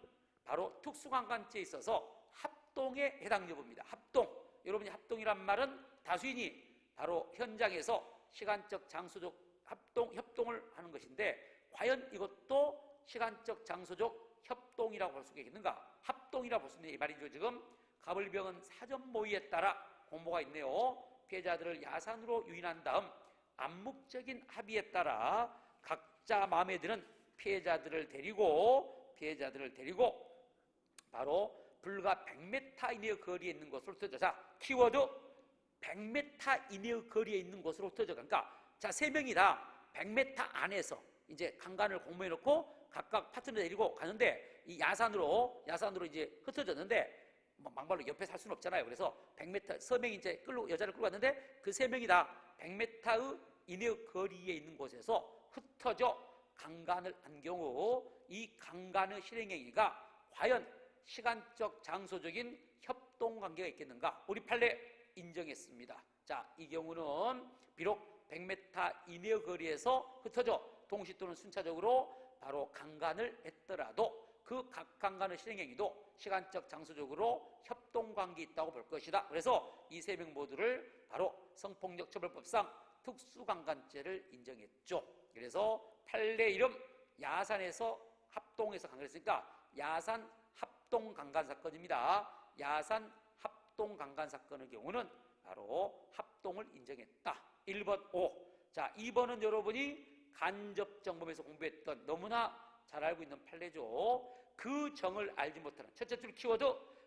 바로 특수강간죄에 있어서 합동에 해당 여부입니다. 합동. 여러분이 합동이란 말은 다수인이 바로 현장에서 시간적 장소적 협동을 하는 것인데, 과연 이것도 시간적 장소적 협동이라고 볼 수 있겠는가? 합동이라고 볼 수 있는 이 말이죠. 지금 가불병은 사전 모의에 따라 공모가 있네요. 피해자들을 야산으로 유인한 다음 암묵적인 합의에 따라 각자 마음에 드는 피해자들을 데리고 바로 불과 100m 이내의 거리에 있는 곳으로 흩어져. 자, 키워드 100m 이내의 거리에 있는 곳으로 흩어져. 그러니까 자, 3명이다 100m 안에서 이제 강간을 공모해 놓고 각각 파트너 데리고 가는데 이 야산으로 이제 흩어졌는데 뭐 막말로 옆에 살 수는 없잖아요. 그래서 100m 서명이 이제 여자를 끌고 갔는데 그 3명이 다 100m의 이내의 거리에 있는 곳에서 흩어져 강간을 한 경우 이 강간의 실행행위가 과연 시간적 장소적인 협동관계가 있겠는가? 우리 판례 인정했습니다. 자, 이 경우는 비록 100m 이내의 거리에서 흩어져 동시 또는 순차적으로 바로 강간을 했더라도 그 각 강간의 실행행위도 시간적 장소적으로 협동관계 있다고 볼 것이다. 그래서 이 3명 모두를 바로 성폭력처벌법상 특수강간죄를 인정했죠. 그래서 판례 이름 야산에서 합동해서 강간했으니까 야산 합동강간 사건입니다. 야산 합동강간 사건의 경우는 바로 합동을 인정했다. 1번 O. 자, 2번은 여러분이 간접정범에서 공부했던 너무나 잘 알고 있는 판례죠. 그 정을 알지 못하는, 첫째 줄 키워드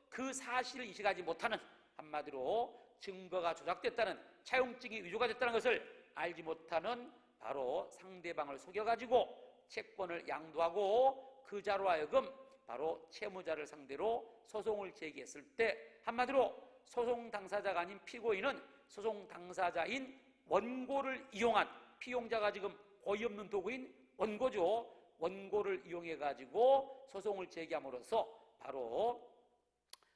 그 사실을 인식하지 못하는, 한마디로 증거가 조작됐다는, 차용증이 위조가 됐다는 것을 알지 못하는 바로 상대방을 속여가지고 채권을 양도하고 그자로 하여금 바로 채무자를 상대로 소송을 제기했을 때, 한마디로 소송 당사자가 아닌 피고인은 소송 당사자인 원고를 이용한, 피용자가 지금 고의 없는 도구인 원고죠. 원고를 이용해 가지고 소송을 제기함으로써 바로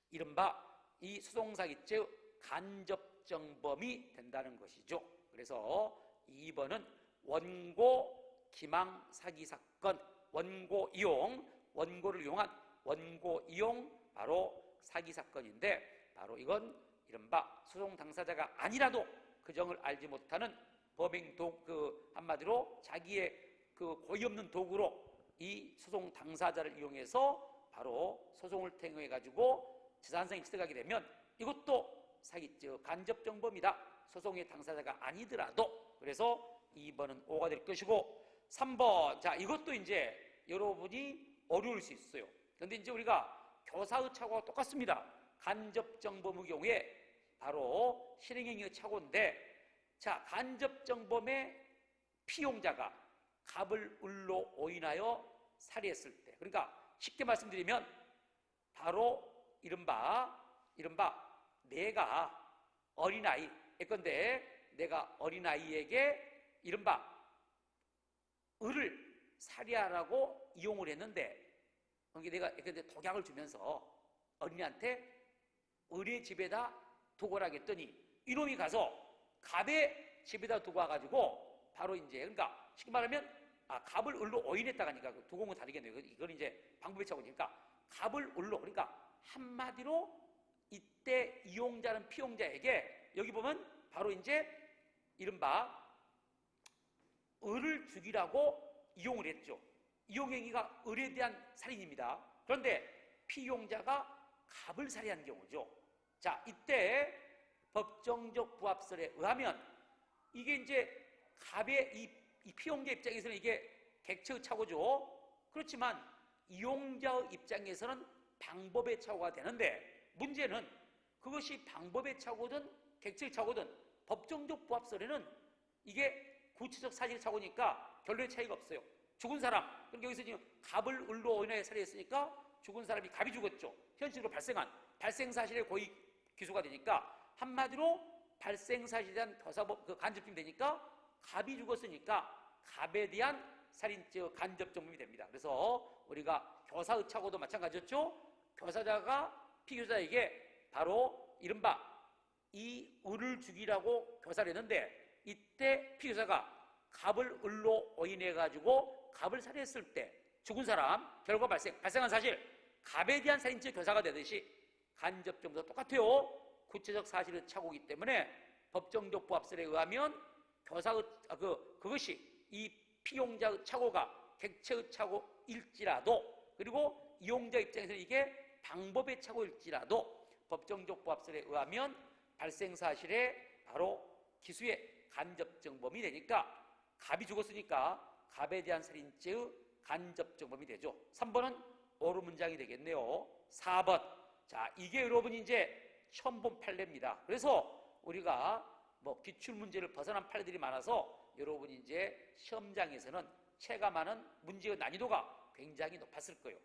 이른바 이 소송사기죄의 간접정범이 된다는 것이죠. 그래서 2번은 원고 기망 사기 사건, 원고 이용, 원고를 이용한 원고 이용 바로 사기 사건인데, 바로 이건 이른바 소송 당사자가 아니라도 그 정을 알지 못하는 범행 한마디로 자기의 그 고의 없는 도구로 이 소송 당사자를 이용해서 바로 소송을 통해 가지고 재산상이 취득하게 되면 이것도 사기죄 간접정범이다. 소송의 당사자가 아니더라도. 그래서 2번은 O가 될 것이고, 3번, 자, 이것도 이제 여러분이 어려울 수 있어요. 그런데 이제 우리가 교사의 착오가 똑같습니다. 간접정범의 경우에 바로 실행행위의 착오인데, 자, 간접정범의 피용자가 갑을 을로 오인하여 살해했을 때, 그러니까 쉽게 말씀드리면 바로 이른바 내가 어린아이, 예컨대 내가 어린아이에게 이른바 을을 살해하라고 이용을 했는데, 내가 예컨대 독약을 주면서 어린이한테 을의 집에다 두고 오라고 했더니 이놈이 가서 갑의 집에다 두고 와가지고 바로 이제, 그러니까 쉽게 말하면 갑을 을로 오인했다가 하니까 두 공은 다르겠네요. 이건 이제 방법의 차원이니까 갑을 을로, 그러니까 한마디로 이때 이용자는 피용자에게 여기 보면 바로 이제 이른바 을을 죽이라고 이용을 했죠. 이용행위가 을에 대한 살인입니다. 그런데 피용자가 갑을 살해한 경우죠. 자, 이때 법정적 부합설에 의하면 이게 이제 갑의 이 피용자 입장에서는 이게 객체의 착오죠. 그렇지만 이용자의 입장에서는 방법의 착오가 되는데, 문제는 그것이 방법의 착오든 객체의 착오든 법정적 부합설에는 이게 구체적 사실의 착오니까 결론의 차이가 없어요. 죽은 사람, 그러니까 여기서 지금 갑을 을로 오인하여 살해했으니까 죽은 사람이 갑이 죽었죠. 현실로 발생한 발생사실의 고의 기소가 되니까, 한마디로 발생사실에 대한 교사법 간접적이 되니까 갑이 죽었으니까 갑에 대한 살인죄 간접정범이 됩니다. 그래서 우리가 교사의 착오도 마찬가지였죠. 교사자가 피교사에게 바로 이른바 이 을을 죽이라고 교사를 했는데, 이때 피교사가 갑을 을로 오인해 가지고 갑을 살해했을 때 죽은 사람, 결과 발생한 사실, 갑에 대한 살인죄 교사가 되듯이 간접정범도 똑같아요. 구체적 사실의 착오이기 때문에 법정적 부합설에 의하면 교사의 그것이 이 피용자의 착오가 객체의 착오일지라도, 그리고 이용자 입장에서는 이게 방법의 착오일지라도 법정적 부합설에 의하면 발생사실에 바로 기수의 간접정범이 되니까 갑이 죽었으니까 갑에 대한 살인죄의 간접정범이 되죠. 3번은 오류 문장이 되겠네요. 4번, 자, 이게 여러분 이제 처음 본 판례입니다. 그래서 우리가 뭐 기출 문제를 벗어난 판례들이 많아서 여러분이 이제 시험장에서는 체감하는 문제의 난이도가 굉장히 높았을 거예요.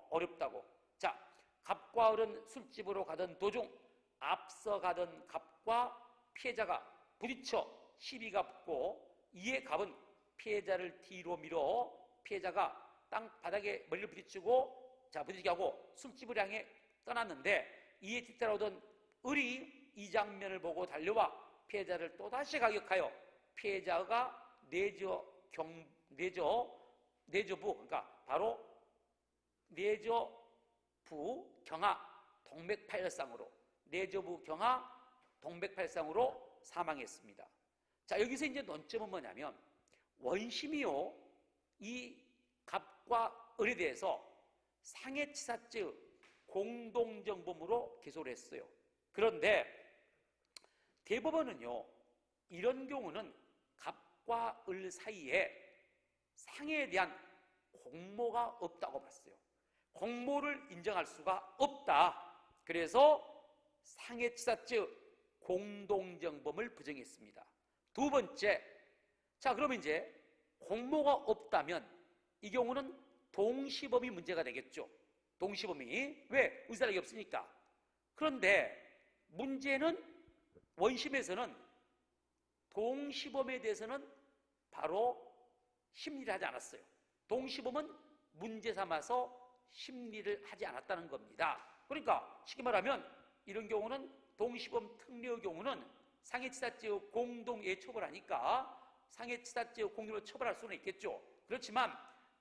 어렵다고. 자, 갑과 을은 술집으로 가던 도중 앞서 가던 갑과 피해자가 부딪혀 시비가 붙고 이에 갑은 피해자를 뒤로 밀어 피해자가 땅 바닥에 머리를 부딪히고 부딪히게 하고 술집을 향해 떠났는데 이에 뒤따라오던 을이 이 장면을 보고 달려와 피해자를 또다시 가격하여 피해자가 내저부 그러니까 바로 내저부 경하 동맥파열상으로 사망했습니다. 자, 여기서 이제 논점은 뭐냐면 원심이요 이 갑과 을에 대해서 상해치사죄의 공동정범으로 기소를 했어요. 그런데 대법원은요 이런 경우는 갑과 을 사이에 상해에 대한 공모가 없다고 봤어요. 공모를 인정할 수가 없다. 그래서 상해치사죄의 공동정범을 부정했습니다. 두 번째, 자 그러면 이제 공모가 없다면 이 경우는 동시범이 문제가 되겠죠. 동시범이 왜? 의사력이 없으니까. 그런데 문제는 원심에서는 동시범에 대해서는 바로 심리를 하지 않았어요. 동시범은 문제 삼아서 심리를 하지 않았다는 겁니다. 그러니까 쉽게 말하면 이런 경우는 동시범 특례의 경우는 상해치사죄의 공동에 처벌하니까 상해치사죄의 공동으로 처벌할 수는 있겠죠. 그렇지만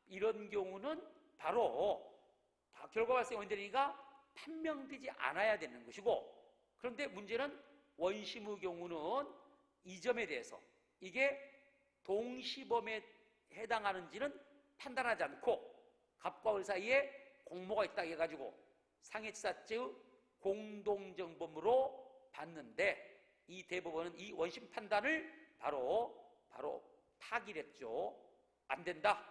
이런 경우는 바로 결과 발생 원인이가 판명되지 않아야 되는 것이고, 그런데 문제는 원심의 경우는 이 점에 대해서 이게 동시범에 해당하는지는 판단하지 않고 갑과 을 사이에 공모가 있다고 해가지고 상해치사죄의 공동정범으로 봤는데 이 대법원은 이 원심 판단을 바로 파기를 했죠. 안 된다.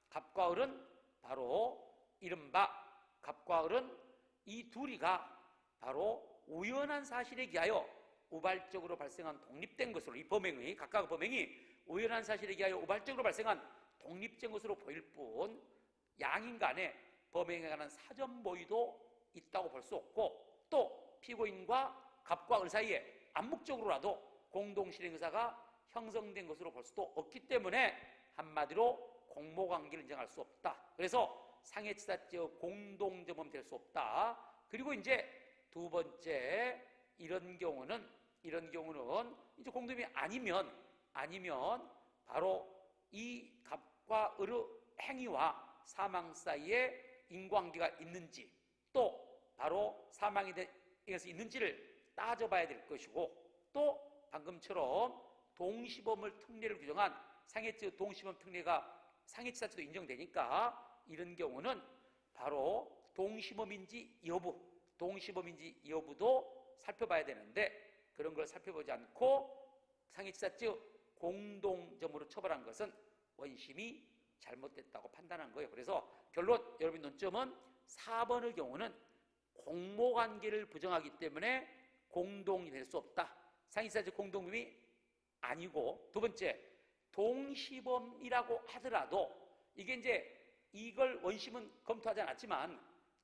갑과 을은 바로 이른바 갑과 을은 이 둘이가 바로 우연한 사실에 기하여 우발적으로 발생한 독립된 것으로 이 범행의 각각의 범행이 우연한 사실에 기하여 우발적으로 발생한 독립된 것으로 보일 뿐 양인 간에 범행에 관한 사전 모의도 있다고 볼 수 없고 또 피고인과 갑과 을 사이에 암묵적으로라도 공동실행 의사가 형성된 것으로 볼 수도 없기 때문에 한마디로 공모관계를 인정할 수 없다. 그래서 상해치사죄의 공동정범 될 수 없다. 그리고 이제 두 번째 이런 경우는 이제 공동이 아니면 바로 이 갑과 을의 행위와 사망 사이에 인과관계가 있는지 또 바로 사망에 대해서 있는지를 따져봐야 될 것이고 또 방금처럼 동시범을 특례를 규정한 상해죄 동시범 특례가 상해치사죄도 인정되니까 이런 경우는 바로 동시범인지 여부도 살펴봐야 되는데 그런 걸 살펴보지 않고 상해치사죄 공동점으로 처벌한 것은 원심이 잘못됐다고 판단한 거예요. 그래서 결론, 여러분 논점은 4번의 경우는 공모관계를 부정하기 때문에 공동이 될 수 없다. 상해치사죄 공동범이 아니고 두 번째 동시범이라고 하더라도 이게 이제 이걸 원심은 검토하지 않았지만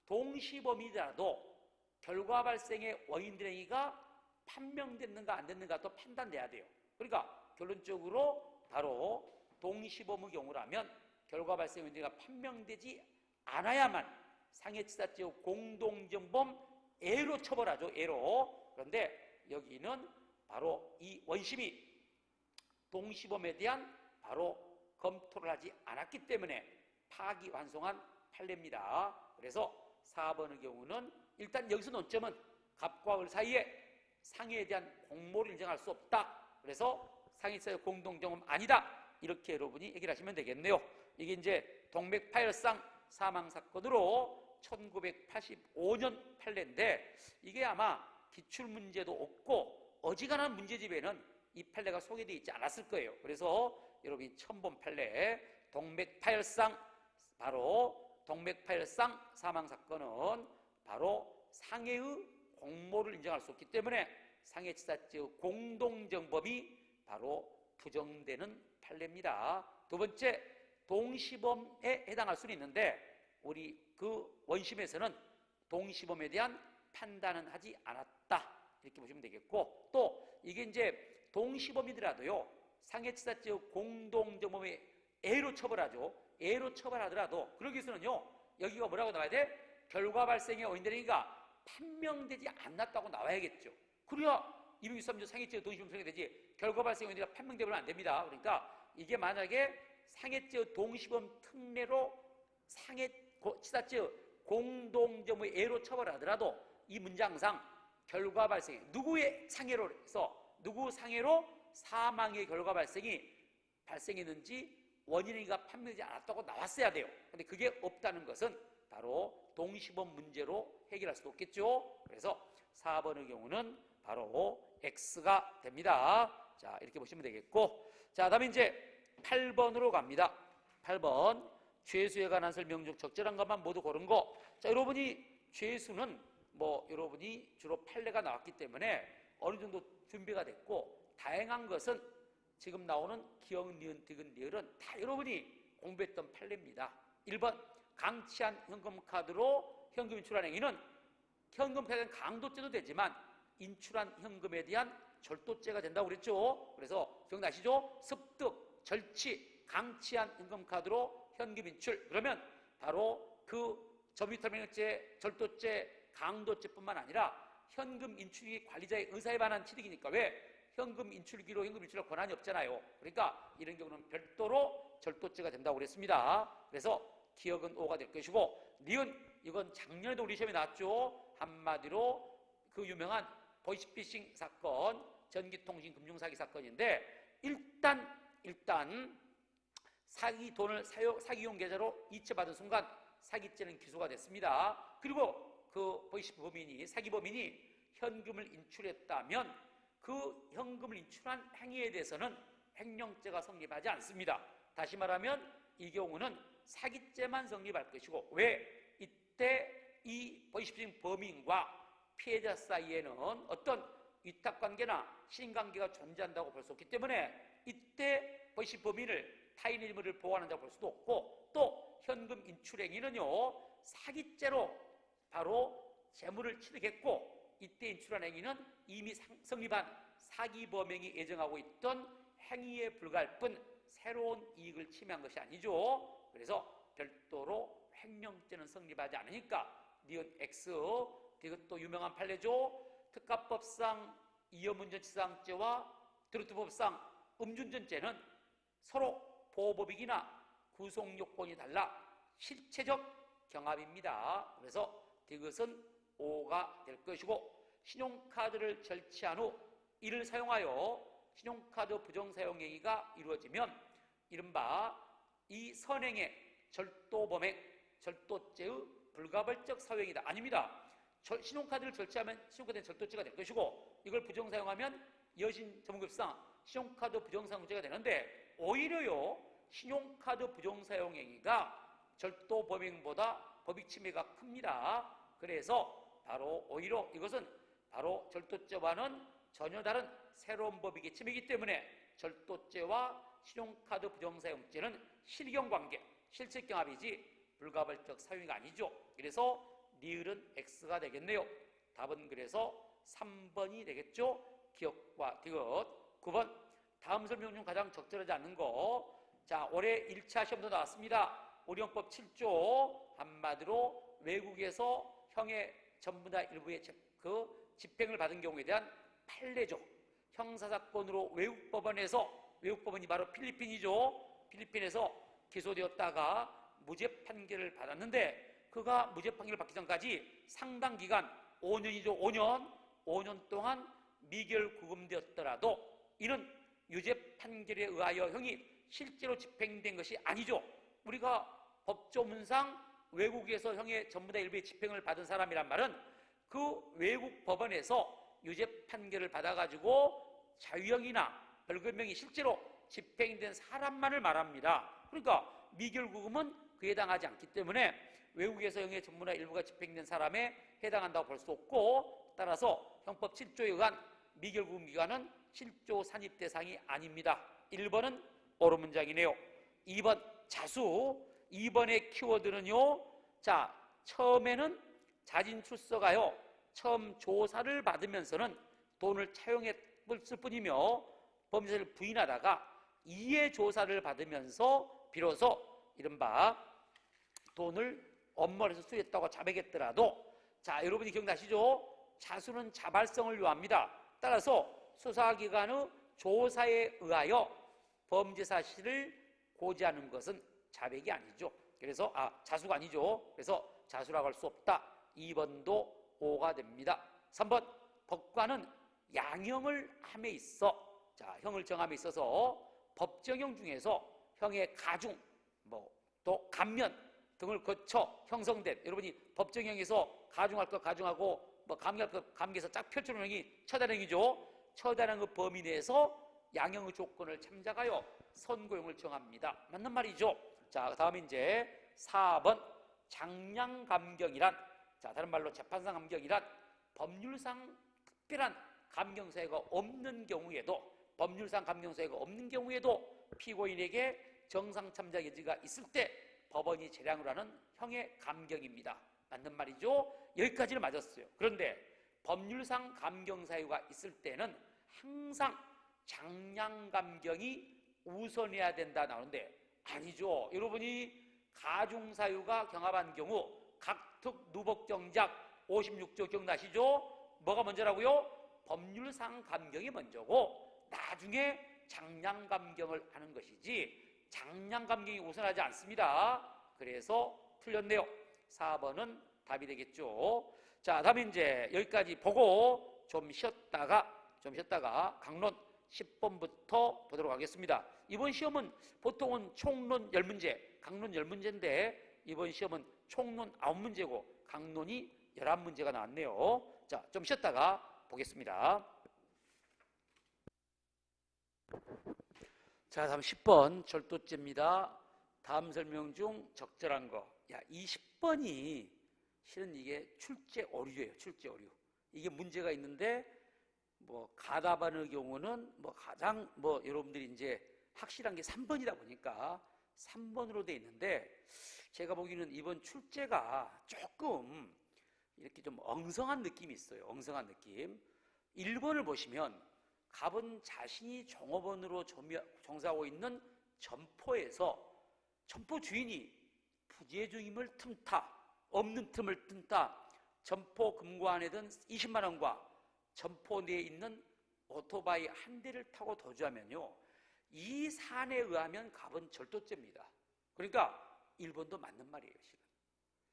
동시범이더라도 결과 발생의 원인들의 행위가 판명됐는가 안 됐는가 또 판단돼야 돼요. 그러니까 결론적으로 바로 동시범의 경우라면 결과 발생 원인가 판명되지 않아야만 상해치사죄 공동정범 애로 처벌하죠. 애로. 그런데 여기는 바로 이 원심이 동시범에 대한 바로 검토를 하지 않았기 때문에 파기환송한 판례입니다. 그래서 4번의 경우는 일단 여기서 논점은 갑과 을 사이에 상해에 대한 공모를 인정할 수 없다. 그래서 상해치사죄 공동정범 아니다. 이렇게 여러분이 얘기를 하시면 되겠네요. 이게 이제 동맥파열상 사망사건으로 1985년 판례인데 이게 아마 기출문제도 없고 어지간한 문제집에는 이 판례가 소개되어 있지 않았을 거예요. 그래서 여러분이 처음 본 판례 동맥파열상 사망사건은 바로 상해의 공모를 인정할 수 없기 때문에 상해치사죄의 공동정범이 바로 부정되는 판례입니다. 두 번째, 동시범에 해당할 수는 있는데 우리 그 원심에서는 동시범에 대한 판단은 하지 않았다, 이렇게 보시면 되겠고, 또 이게 이제 동시범이더라도요 상해치사죄의 공동정범의 애로 처벌하죠. 애로 처벌하더라도 그러기 위해서는요 여기가 뭐라고 나와야 돼? 결과 발생의 원인되니까 판명되지 않았다고 나와야겠죠. 그래야 263조 상해죄의 동시범 성립이 되지, 결과 발생의 원인이 판명되면 안 됩니다. 그러니까 이게 만약에 상해죄의 동시범 특례로 상해치사죄의 공동정범의 애로 처벌하더라도 이 문장상 결과 발생에 누구의 상해로 해서 누구 상해로 사망의 결과 발생했는지 원인이가 판명되지 않았다고 나왔어야 돼요. 근데 그게 없다는 것은 바로 동시범 문제로 해결할 수도 없겠죠. 그래서 4번의 경우는 바로 X가 됩니다. 자, 이렇게 보시면 되겠고, 자, 다음에 이제 8번으로 갑니다. 8번, 죄수에 관한 설명 중 적절한 것만 모두 고른 거. 자, 여러분이 죄수는 여러분이 주로 판례가 나왔기 때문에 어느 정도 준비가 됐고, 다행한 것은 지금 나오는 기억, 니은, 디귿, 리을은 다 여러분이 공부했던 판례입니다. 1번, 강치한 현금카드로 현금 인출한 행위는 현금카드는 강도죄도 되지만 인출한 현금에 대한 절도죄가 된다고 그랬죠. 그래서 기억나시죠? 습득, 절취, 강치한 현금카드로 현금 인출, 그러면 바로 그 점유탐명죄, 절도죄, 강도죄뿐만 아니라 현금 인출이 관리자의 의사에 반한 취득이니까, 왜? 현금 인출기로 현금 인출할 권한이 없잖아요. 그러니까 이런 경우는 별도로 절도죄가 된다고 그랬습니다. 그래서 기억은 O가 될 것이고, 니은, 이건 작년에도 우리 시험에 나왔죠. 한마디로 그 유명한 보이스피싱 사건, 전기통신 금융사기 사건인데, 일단 사기돈을 사기용 계좌로 이체받은 순간 사기죄는 기소가 됐습니다. 그리고 그 사기 범인이 현금을 인출했다면 그 현금을 인출한 행위에 대해서는 횡령죄가 성립하지 않습니다. 다시 말하면 이 경우는 사기죄만 성립할 것이고, 왜? 이때 이 보이스피싱 범인과 피해자 사이에는 어떤 위탁관계나 신인관계가 존재한다고 볼 수 없기 때문에 이때 보이스피싱 범인을 타인의 인물을 보호한다고 볼 수도 없고, 또 현금 인출 행위는요 사기죄로 바로 재물을 취득했고, 이때 인출한 행위는 이미 성립한 사기 범행이 예정하고 있던 행위에 불과할 뿐 새로운 이익을 침해한 것이 아니죠. 그래서 별도로 횡령죄는 성립하지 않으니까 니은 X. 이것도 유명한 판례죠. 특가법상 위험운전치상죄와 트로트법상 음주운전죄는 서로 보호법익이나 구속요건이 달라 실체적 경합입니다. 그래서 이것은 O가 될 것이고, 신용카드를 절취한 후 이를 사용하여 신용카드 부정사용 행위가 이루어지면 이른바 이 선행의 절도범행, 절도죄의 불가벌적 사유행위다. 아닙니다. 신용카드를 절취하면 신용카드는 절도죄가 될 것이고, 이걸 부정사용하면 여신 전문급상 신용카드 부정사용죄가 되는데, 오히려요 신용카드 부정사용 행위가 절도범행보다 법익침해가 큽니다. 그래서 바로 오히려 이것은 바로 절도죄와는 전혀 다른 새로운 법익의 침해이기 때문에 절도죄와 신용카드 부정사용죄는 실경관계, 실체경합이지 불가벌적 사유가 아니죠. 그래서 니을은 X가 되겠네요. 답은 그래서 3번이 되겠죠. 기억과 디귿. 9번, 다음 설명 중 가장 적절하지 않는 거. 자, 올해 1차 시험도 나왔습니다. 우리형법 7조. 한마디로 외국에서 형의 전부나 일부의 집행을 받은 경우에 대한 판례죠. 형사사건으로 외국법원이 바로 필리핀이죠. 필리핀에서 기소되었다가 무죄 판결을 받았는데, 그가 무죄 판결을 받기 전까지 상당 기간 5년이죠. 5년 동안 미결 구금되었더라도 이는 유죄 판결에 의하여 형이 실제로 집행된 것이 아니죠. 우리가 법조문상 외국에서 형의 전부다 일부의 집행을 받은 사람이란 말은 그 외국 법원에서 유죄 판결을 받아가지고 자유형이나 벌금형이 실제로 집행된 사람만을 말합니다. 그러니까 미결구금은 그에 해당하지 않기 때문에 외국에서 형의 전문화 일부가 집행된 사람에 해당한다고 볼 수 없고, 따라서 형법 7조에 의한 미결국기관은 실조 산입 대상이 아닙니다. 1번은 옳은 문장이네요. 2번 자수. 2번의 키워드는요, 자, 처음에는 자진 출석하여 처음 조사를 받으면서는 돈을 차용했을 뿐이며 범죄를 부인하다가 이해 조사를 받으면서 비로소 이른바 돈을 엄벌해서 수수했다고 자백했더라도, 자, 여러분이 기억나시죠? 자수는 자발성을 요합니다. 따라서 수사기관의 조사에 의하여 범죄 사실을 고지하는 것은 자백이 아니죠. 그래서 자수가 아니죠. 그래서 자수라고 할 수 없다. 2번도 O가 됩니다. 3번 법관은 양형을 함에 있어, 자, 형을 정함에 있어서 법정형 중에서 형의 가중, 또 감면 등을 거쳐 형성된, 여러분이 법정형에서 가중할 것 가중하고 감기할 것 감기해서 쫙 펼쳐놓은 형이 처단형이죠. 처단형 그 범위 내에서 양형의 조건을 참작하여 선고형을 정합니다. 맞는 말이죠. 자, 다음에 이제 4번 장량감경이란, 자, 다른 말로 재판상 감경이란 법률상 특별한 감경 사유가 없는 경우에도, 법률상 감경 사유가 없는 경우에도 피고인에게 정상 참작 여지가 있을 때 법원이 재량으로 하는 형의 감경입니다. 맞는 말이죠. 여기까지는 맞았어요. 그런데 법률상 감경 사유가 있을 때는 항상 장량감경이 우선해야 된다 나오는데, 아니죠. 여러분이 가중사유가 경합한 경우 각특 누복정작 56조 기억나시죠? 뭐가 먼저라고요? 법률상 감경이 먼저고 나중에 장량감경을 하는 것이지 장량감경이 우선하지 않습니다. 그래서 틀렸네요. 4번은 답이 되겠죠. 자, 다음에 이제 여기까지 보고 좀 쉬었다가 강론 10번부터 보도록 하겠습니다. 이번 시험은 보통은 총론 10문제, 강론 10문제인데 이번 시험은 총론 9문제고 강론이 11문제가 나왔네요. 자, 좀 쉬었다가 보겠습니다. 자, 다음 10번 절도죄입니다. 다음 설명 중 적절한 거. 야, 이 10번이 실은 이게 출제 오류예요. 출제 오류. 이게 문제가 있는데 가답안의 경우는 가장 여러분들이 이제 확실한 게 3번이다 보니까 3번으로 돼 있는데, 제가 보기에는 이번 출제가 조금 이렇게 좀 엉성한 느낌이 있어요. 엉성한 느낌. 1번을 보시면 갑은 자신이 종업원으로 종사하고 있는 점포에서 점포 주인이 부재 중임을 틈타, 없는 틈을 틈타 점포 금고안에 든 20만 원과 점포 내에 있는 오토바이 한 대를 타고 도주하면요, 이 사안에 의하면 갑은 절도죄입니다. 그러니까 1번도 맞는 말이에요, 실은.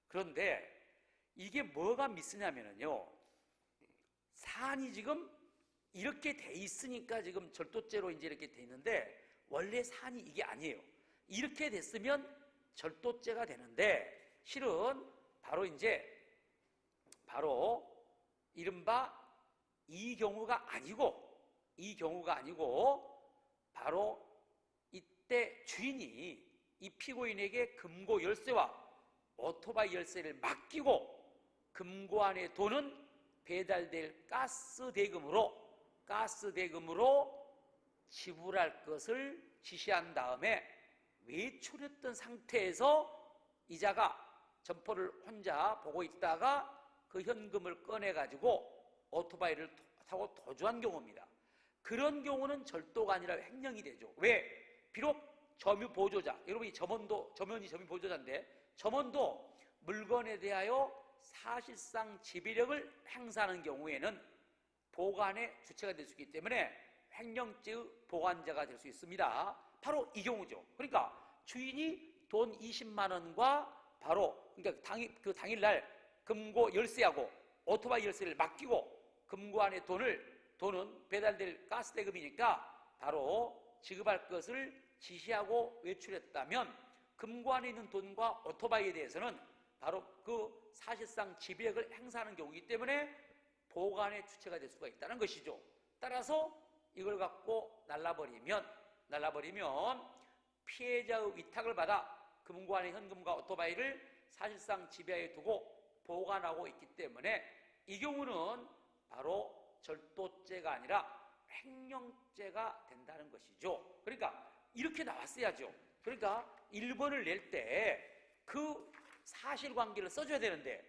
그런데 이게 뭐가 미스냐면요, 사안이 지금 이렇게 돼 있으니까 지금 절도죄로 이제 이렇게 돼 있는데, 원래 사안이 이게 아니에요. 이렇게 됐으면 절도죄가 되는데, 실은 바로 이른바 이 경우가 아니고 바로 이때 주인이 이 피고인에게 금고 열쇠와 오토바이 열쇠를 맡기고 금고 안의 돈은 배달될 가스 대금으로 지불할 것을 지시한 다음에 외출했던 상태에서 이자가 점포를 혼자 보고 있다가 그 현금을 꺼내가지고 오토바이를 타고 도주한 경우입니다. 그런 경우는 절도가 아니라 횡령이 되죠. 왜? 비록 점유 보조자, 여러분이 점원이 점유 보조자인데, 점원도 물건에 대하여 사실상 지배력을 행사하는 경우에는 보관의 주체가 될 수 있기 때문에 횡령죄의 보관자가 될 수 있습니다. 바로 이 경우죠. 그러니까 주인이 돈 20만 원과 그러니까 당일날 금고 열쇠하고 오토바이 열쇠를 맡기고 금고 안에 돈은 배달될 가스 대금이니까 바로 지급할 것을 지시하고 외출했다면 금고 안에 있는 돈과 오토바이에 대해서는 바로 그 사실상 지배력을 행사하는 경우이기 때문에 보관의 주체가 될 수가 있다는 것이죠. 따라서 이걸 갖고 날라버리면 피해자의 위탁을 받아 금고 안의 현금과 오토바이를 사실상 지배하에 두고 보관하고 있기 때문에 이 경우는 바로 절도죄가 아니라 횡령죄가 된다는 것이죠. 그러니까 이렇게 나왔어야죠. 그러니까 1번을 낼 때 그 사실관계를 써줘야 되는데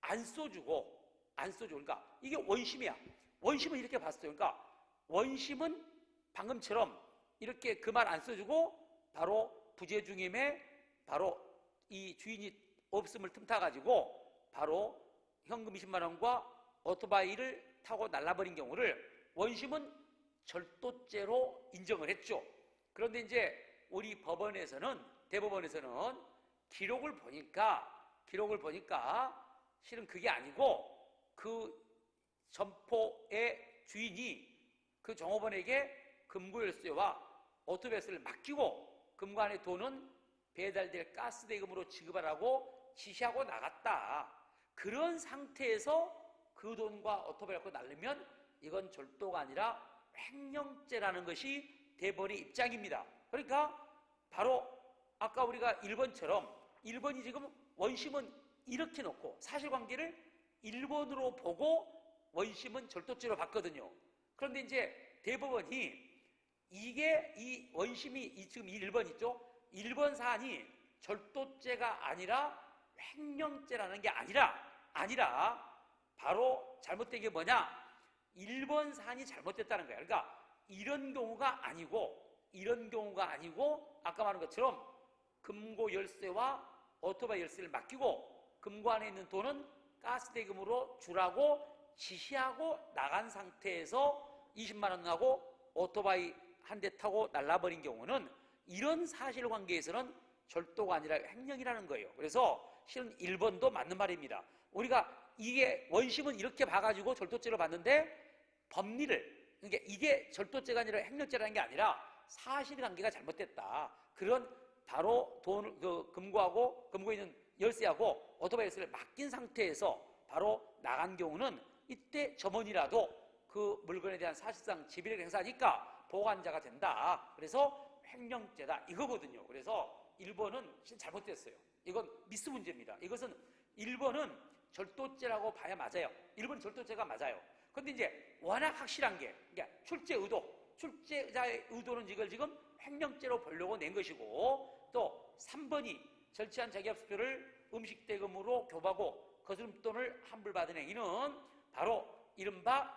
안 써주고 그러니까 이게 원심이야. 원심은 이렇게 봤어요. 그러니까 원심은 방금처럼 이렇게 그 말 안 써주고 바로 부재 중임에 바로 이 주인이 없음을 틈타가지고 바로 현금 20만 원과 오토바이를 타고 날라버린 경우를 원심은 절도죄로 인정을 했죠. 그런데 이제 우리 대법원에서는 기록을 보니까 실은 그게 아니고 그 점포의 주인이 그 종업원에게 금고 열쇠와 오토바이를 맡기고 금고 안에 돈은 배달될 가스 대금으로 지급하라고 지시하고 나갔다. 그런 상태에서 그 돈과 오토바이를 갖고 날르면 이건 절도가 아니라 횡령죄라는 것이 대법원의 입장입니다. 그러니까 바로 아까 우리가 1번처럼 1번이 지금 원심은 이렇게 놓고 사실관계를 1번으로 보고 원심은 절도죄로 봤거든요. 그런데 이제 대법원이 이게 이 원심이 지금 1번 있죠? 1번 사안이 절도죄가 아니라 횡령죄라는 게 아니라 바로 잘못된 게 뭐냐? 1번 사안이 잘못됐다는 거야. 그러니까 이런 경우가 아니고 아까 말한 것처럼 금고 열쇠와 오토바이 열쇠를 맡기고 금고 안에 있는 돈은 가스 대금으로 주라고 지시하고 나간 상태에서 20만 원하고 오토바이 한 대 타고 날라버린 경우는 이런 사실관계에서는 절도가 아니라 횡령이라는 거예요. 그래서 실은 1번도 맞는 말입니다. 우리가 이게 원심은 이렇게 봐가지고 절도죄로 봤는데 법리를, 그러니까 이게 절도죄가 아니라 횡령죄라는 게 아니라 사실관계가 잘못됐다. 그런 바로 금고에 있는 열쇠하고 오토바이 열쇠를 맡긴 상태에서 바로 나간 경우는 이때 점원이라도 그 물건에 대한 사실상 지배력을 행사하니까 보관자가 된다. 그래서 횡령죄다 이거거든요. 그래서 1번은 잘못됐어요. 이건 미스 문제입니다. 이것은 1번은 절도죄라고 봐야 맞아요. 1번은 절도죄가 맞아요. 그런데 이제 워낙 확실한 게 그러니까 출제자의 의도는 이걸 지금 횡령죄로 보려고 낸 것이고, 또 3번이 절취한 자기압수표를 음식대금으로 교부하고 거스름돈을 환불받은 행위는 바로 이른바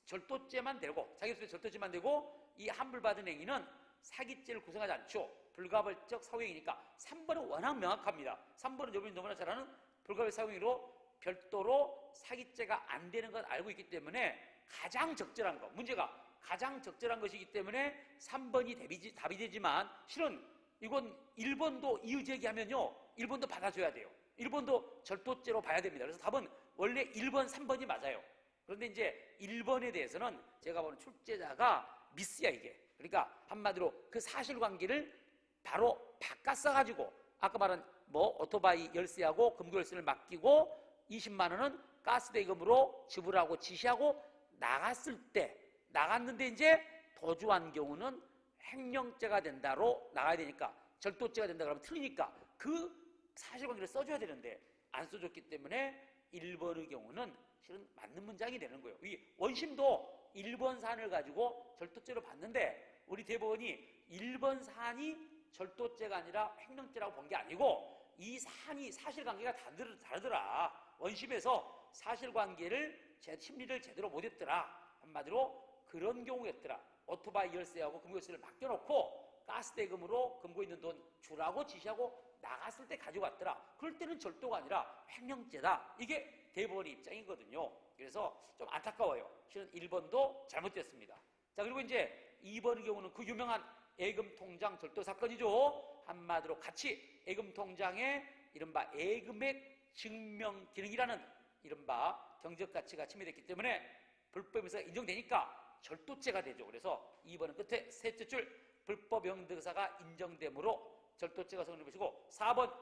절도죄만 되고, 자기압수표 절도죄만 되고, 이 환불받은 행위는 사기죄를 구성하지 않죠. 불가벌적 사후행위니까 3번은 워낙 명확합니다. 3번은 여러분이 너무나 잘 아는 불가벌적 사후행위로 별도로 사기죄가 안 되는 건 알고 있기 때문에 가장 적절한 거, 문제가 가장 적절한 것이기 때문에 3번이 답이 되지만 실은 이건 1번도 이의제기하면요 1번도 받아줘야 돼요. 1번도 절도죄로 봐야 됩니다. 그래서 답은 원래 1번, 3번이 맞아요. 그런데 이제 1번에 대해서는 제가 보는 출제자가 미스야 이게. 그러니까 한마디로 그 사실관계를 바로 바꿔 써가지고 아까 말한 오토바이 열쇠하고 금고 열쇠를 맡기고 20만 원은 가스대금으로 지불하고 지시하고 나갔는데 이제 도주한 경우는 횡령죄가 된다로 나가야 되니까, 절도죄가 된다 그러면 틀리니까 그 사실관계를 써줘야 되는데 안 써줬기 때문에 1번의 경우는 실은 맞는 문장이 되는 거예요. 이 원심도 1번 사안을 가지고 절도죄로 봤는데 우리 대법원이 1번 사안이 절도죄가 아니라 횡령죄라고 본 게 아니고 이 사안이 사실관계가 다르더라. 원심에서 사실관계를 심리를 제대로 못했더라. 한마디로 그런 경우였더라. 오토바이 열쇠하고 금고 열쇠를 맡겨놓고 가스대금으로 금고 있는 돈 주라고 지시하고 나갔을 때 가지고 왔더라. 그럴 때는 절도가 아니라 횡령죄다. 이게 대법원의 입장이거든요. 그래서 좀 안타까워요. 실은 1번도 잘못됐습니다. 자, 그리고 이제 2번의 경우는 그 유명한 예금통장 절도 사건이죠. 한마디로 같이 예금통장에 이른바 예금액 증명 기능이라는 이른바 경제적 가치가 침해됐기 때문에 불법에서 인정되니까 절도죄가 되죠. 그래서 2번은 끝에 셋째 줄 불법 영등사가 인정되므로 절도죄가 성립된 것이고, 4번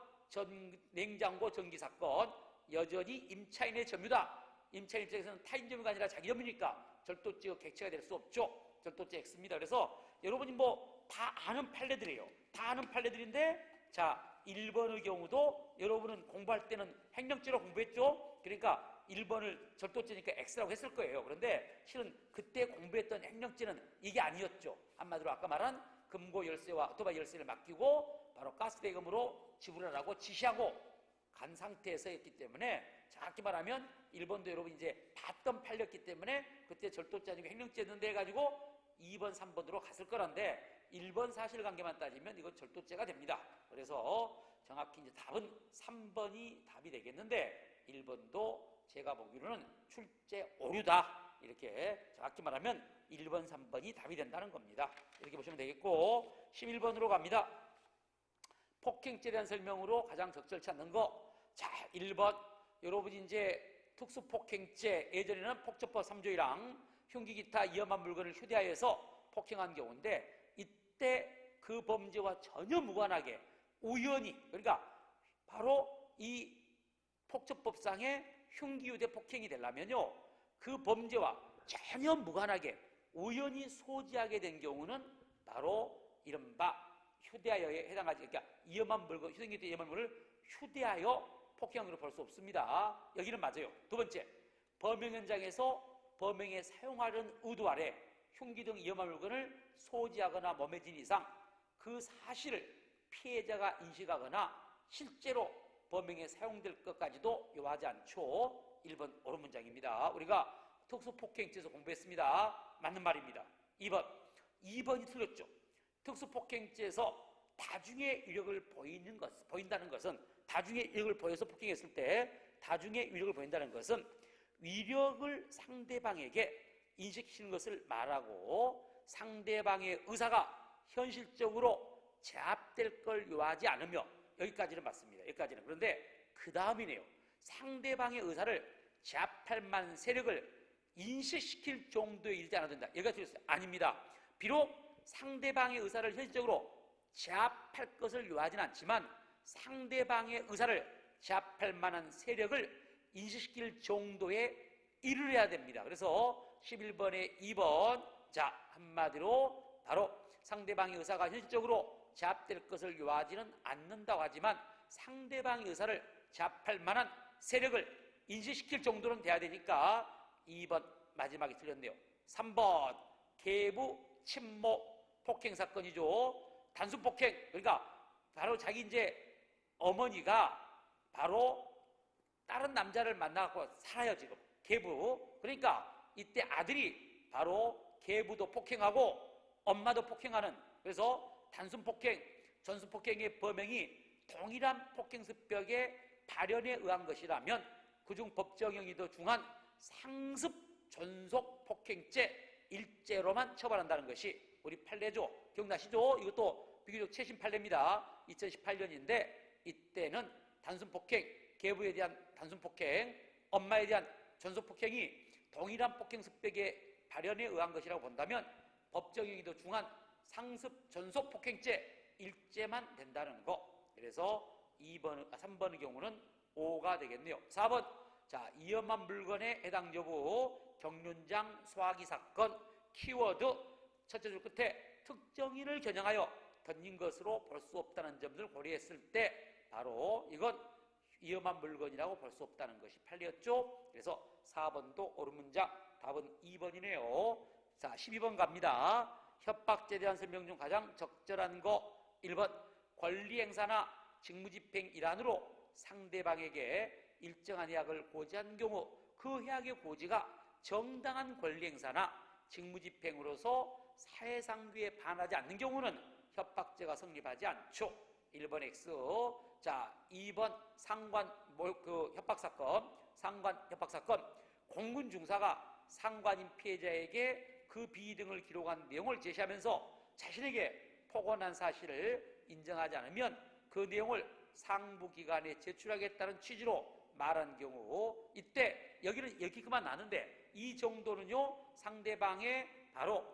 냉장고 전기 사건 여전히 임차인의 점유다. 임차인 입장에서는 타인 점유가 아니라 자기 점유니까 절도죄가 객체가 될 수 없죠. 절도죄 X입니다. 그래서 여러분이 다 아는 판례들이에요. 다 아는 판례들인데 자, 1번의 경우도 여러분은 공부할 때는 행령죄로 공부했죠? 그러니까 1번을 절도죄니까 X라고 했을 거예요. 그런데 실은 그때 공부했던 행령죄는 이게 아니었죠. 한마디로 아까 말한 금고 열쇠와 오토바이 열쇠를 맡기고 바로 가스대금으로 지불하라고 지시하고 간 상태에서 했기 때문에 정확히 말하면 1번도 여러분 이제 봤던 판례였기 때문에 그때 절도죄 아니고 행령죄였는데 해가지고 2번, 3번으로 갔을 거란데 1번 사실관계만 따지면 이건 절도죄가 됩니다. 그래서 정확히 이제 답은 3번이 답이 되겠는데 1번도 제가 보기로는 출제 오류다. 이렇게 정확히 말하면 1번, 3번이 답이 된다는 겁니다. 이렇게 보시면 되겠고 11번으로 갑니다. 폭행죄에 대한 설명으로 가장 적절 찾는 거. 자, 1번. 여러분이 이제 특수폭행죄, 예전에는 폭처법 3조이랑 흉기 기타 위험한 물건을 휴대하여서 폭행한 경우인데 이때 그 범죄와 전혀 무관하게 우연히, 그러니까 바로 이 폭처법상의 흉기 휴대 폭행이 되려면요, 그 범죄와 전혀 무관하게 우연히 소지하게 된 경우는 바로 이른바 휴대하여에 해당하지, 그러니까 위험한 물건, 휴대기타 위험한 물건을 휴대하여 폭행으로 볼 수 없습니다. 여기는 맞아요. 두 번째, 범행 현장에서 범행에 사용하려는 의도 아래 흉기 등 위험한 물건을 소지하거나 몸에 진 이상 그 사실을 피해자가 인식하거나 실제로 범행에 사용될 것까지도 요하지 않죠. 1번 옳은 문장입니다. 우리가 특수폭행죄에서 공부했습니다. 맞는 말입니다. 2번이 틀렸죠. 특수폭행죄에서 다중의 위력을 보인다는 것은 다중의 위력을 보여서 폭행했을 때 다중의 위력을 보인다는 것은 위력을 상대방에게 인식시키는 것을 말하고 상대방의 의사가 현실적으로 제압될 걸 요하지 않으며, 여기까지는 맞습니다. 여기까지는. 그런데 그 다음이네요. 상대방의 의사를 제압할 만한 세력을 인식시킬 정도에 이르지 않아도 된다. 여기가 틀렸어요. 아닙니다. 비록 상대방의 의사를 현실적으로 제압할 것을 요하지는 않지만 상대방의 의사를 제압할 만한 세력을 인식시킬 정도에 이르러야 됩니다. 그래서 11번에 2번, 자, 한마디로 바로 상대방의 의사가 현실적으로 제압될 것을 요하지는 않는다고 하지만 상대방의 의사를 제압할 만한 세력을 인식시킬 정도는 돼야 되니까 2번 마지막에 틀렸네요. 3번 계부 침묵 폭행 사건이죠. 단순 폭행, 그러니까 바로 자기 이제 어머니가 바로 다른 남자를 만나고 살아요. 지금 계부. 그러니까 이때 아들이 바로 계부도 폭행하고 엄마도 폭행하는, 그래서 단순 폭행, 전수 폭행의 범행이 동일한 폭행수법의 발현에 의한 것이라면 그중 법정형이 더 중한 상습 존속 폭행죄 일죄로만 처벌한다는 것이 우리 판례죠. 기억나시죠? 이것도 비교적 최신 판례입니다. 2018년인데 이때는 단순 폭행, 계부에 대한 단순 폭행, 엄마에 대한 전속 폭행이 동일한 폭행수법의 발현에 의한 것이라고 본다면 법정형이 더 중한 상습 전속 폭행죄 일죄만 된다는 거. 그래서 3번의 경우는 5가 되겠네요. 4번, 자, 위험한 물건에 해당 여부, 경륜장 소화기 사건, 키워드 첫째 줄 끝에 특정인을 겨냥하여 던진 것으로 볼 수 없다는 점을 고려했을 때 바로 이건 위험한 물건이라고 볼 수 없다는 것이 판례였죠. 그래서 4번도 옳은 문장, 답은 2번이네요. 자, 12번 갑니다. 협박죄에 대한 설명 중 가장 적절한 거 1번, 권리행사나 직무집행 일환으로 상대방에게 일정한 해악을 고지한 경우 그 해악의 고지가 정당한 권리행사나 직무집행으로서 사회상규에 반하지 않는 경우는 협박죄가 성립하지 않죠. 1번 X. 자, 2번 협박사건, 상관 협박사건. 공군 중사가 상관인 피해자에게 그 비등을 기록한 내용을 제시하면서 자신에게 폭언한 사실을 인정하지 않으면 그 내용을 상부기관에 제출하겠다는 취지로 말한 경우, 이때 여기는 여기 그만 나는데 이 정도는요 상대방의 바로,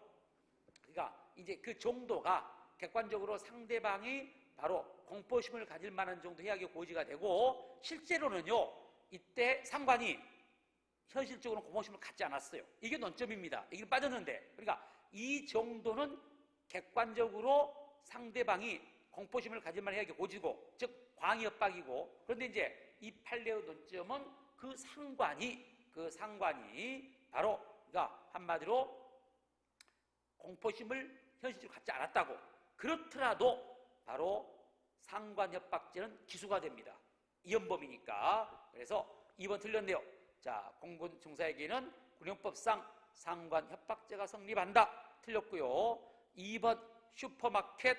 그러니까 이제 그 정도가 객관적으로 상대방이 바로 공포심을 가질 만한 정도 해악의 고지가 되고, 실제로는요 이때 상관이 현실적으로 공포심을 갖지 않았어요. 이게 논점입니다. 이게 빠졌는데, 그러니까 이 정도는 객관적으로 상대방이 공포심을 가질 만하게 고지고, 즉 광의 협박이고, 그런데 이제 이 판례의 논점은 그 상관이 바로, 그러니까 한마디로 공포심을 현실적으로 갖지 않았다고. 그렇더라도 바로 상관협박죄는 기소가 됩니다. 이연범이니까. 그래서 2번 틀렸네요. 자, 공군 중사에게는 군형법상 상관협박죄가 성립한다. 틀렸고요. 2번 슈퍼마켓,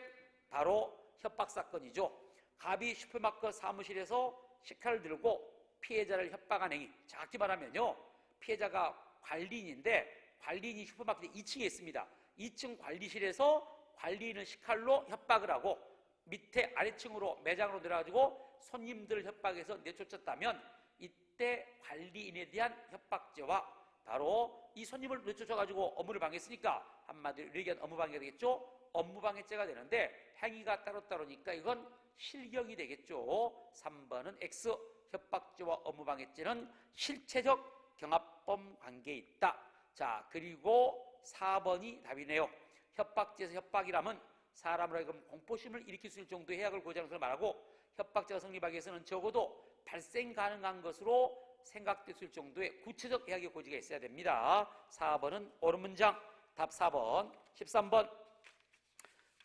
바로 협박사건이죠. 갑이 슈퍼마켓 사무실에서 식칼을 들고 피해자를 협박한 행위. 정확히 말하면요, 피해자가 관리인인데 관리인이 슈퍼마켓 2층에 있습니다. 2층 관리실에서 관리인을 식칼로 협박을 하고 밑에 아래층으로 매장으로 내려가지고 손님들을 협박해서 내쫓았다면 이때 관리인에 대한 협박죄와 바로 이 손님을 내쫓아가지고 업무를 방해했으니까 한마디로 얘기한 업무방해가 되겠죠. 업무방해죄가 되는데 행위가 따로따로니까 이건 실경이 되겠죠. 3번은 X, 협박죄와 업무방해죄는 실체적 경합범 관계에 있다. 자, 그리고 4번이 답이네요. 협박죄에서 협박이라면 사람으로 하여금 공포심을 일으킬 수 있을 정도의 해악을 고지하는 것을 말하고, 협박죄가 성립하기 위해서는 적어도 발생 가능한 것으로 생각됐을 정도의 구체적 해악의 고지가 있어야 됩니다. 4번은 옳은 문장. 답 4번. 13번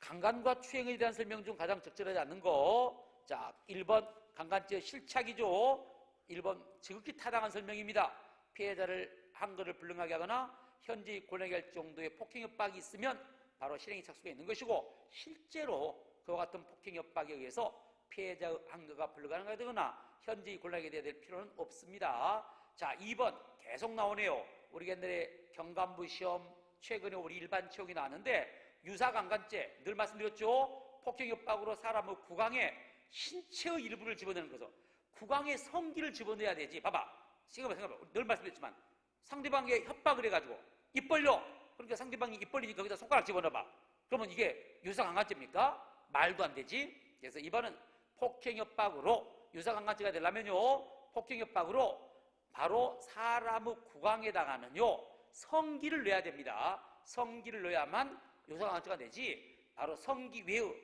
강간과 추행에 대한 설명 중 가장 적절하지 않는 거. 자, 1번 강간죄 실착이죠. 1번 지극히 타당한 설명입니다. 피해자를 한거를 불능하게 하거나 현재 곤란하게 할 정도의 폭행 협박이 있으면 바로 실행에 착수가 있는 것이고, 실제로 그와 같은 폭행 협박에 의해서 피해자의 한거가 불가능하게 되거나 현재 곤란하게 돼야 될 필요는 없습니다. 자, 2번 계속 나오네요. 우리가 옛날에 경감부 시험, 최근에 우리 일반 채용이 나왔는데 유사강간죄 늘 말씀드렸죠. 폭행 협박으로 사람의 구강에 신체의 일부를 집어넣는 거죠. 구강에 성기를 집어넣어야 되지. 봐봐, 생각해봐. 늘 말씀드렸지만 상대방에게 협박을 해가지고 입 벌려. 그러니까 상대방이 입 벌리니까 거기다 손가락 집어넣어봐. 그러면 이게 유사강간죄입니까? 말도 안 되지. 그래서 2번은 폭행협박으로 유사강간죄가 되려면요, 폭행협박으로 바로 사람의 구강에다가는요 성기를 넣어야 됩니다. 성기를 넣어야만 유사강간죄가 되지, 바로 성기 외의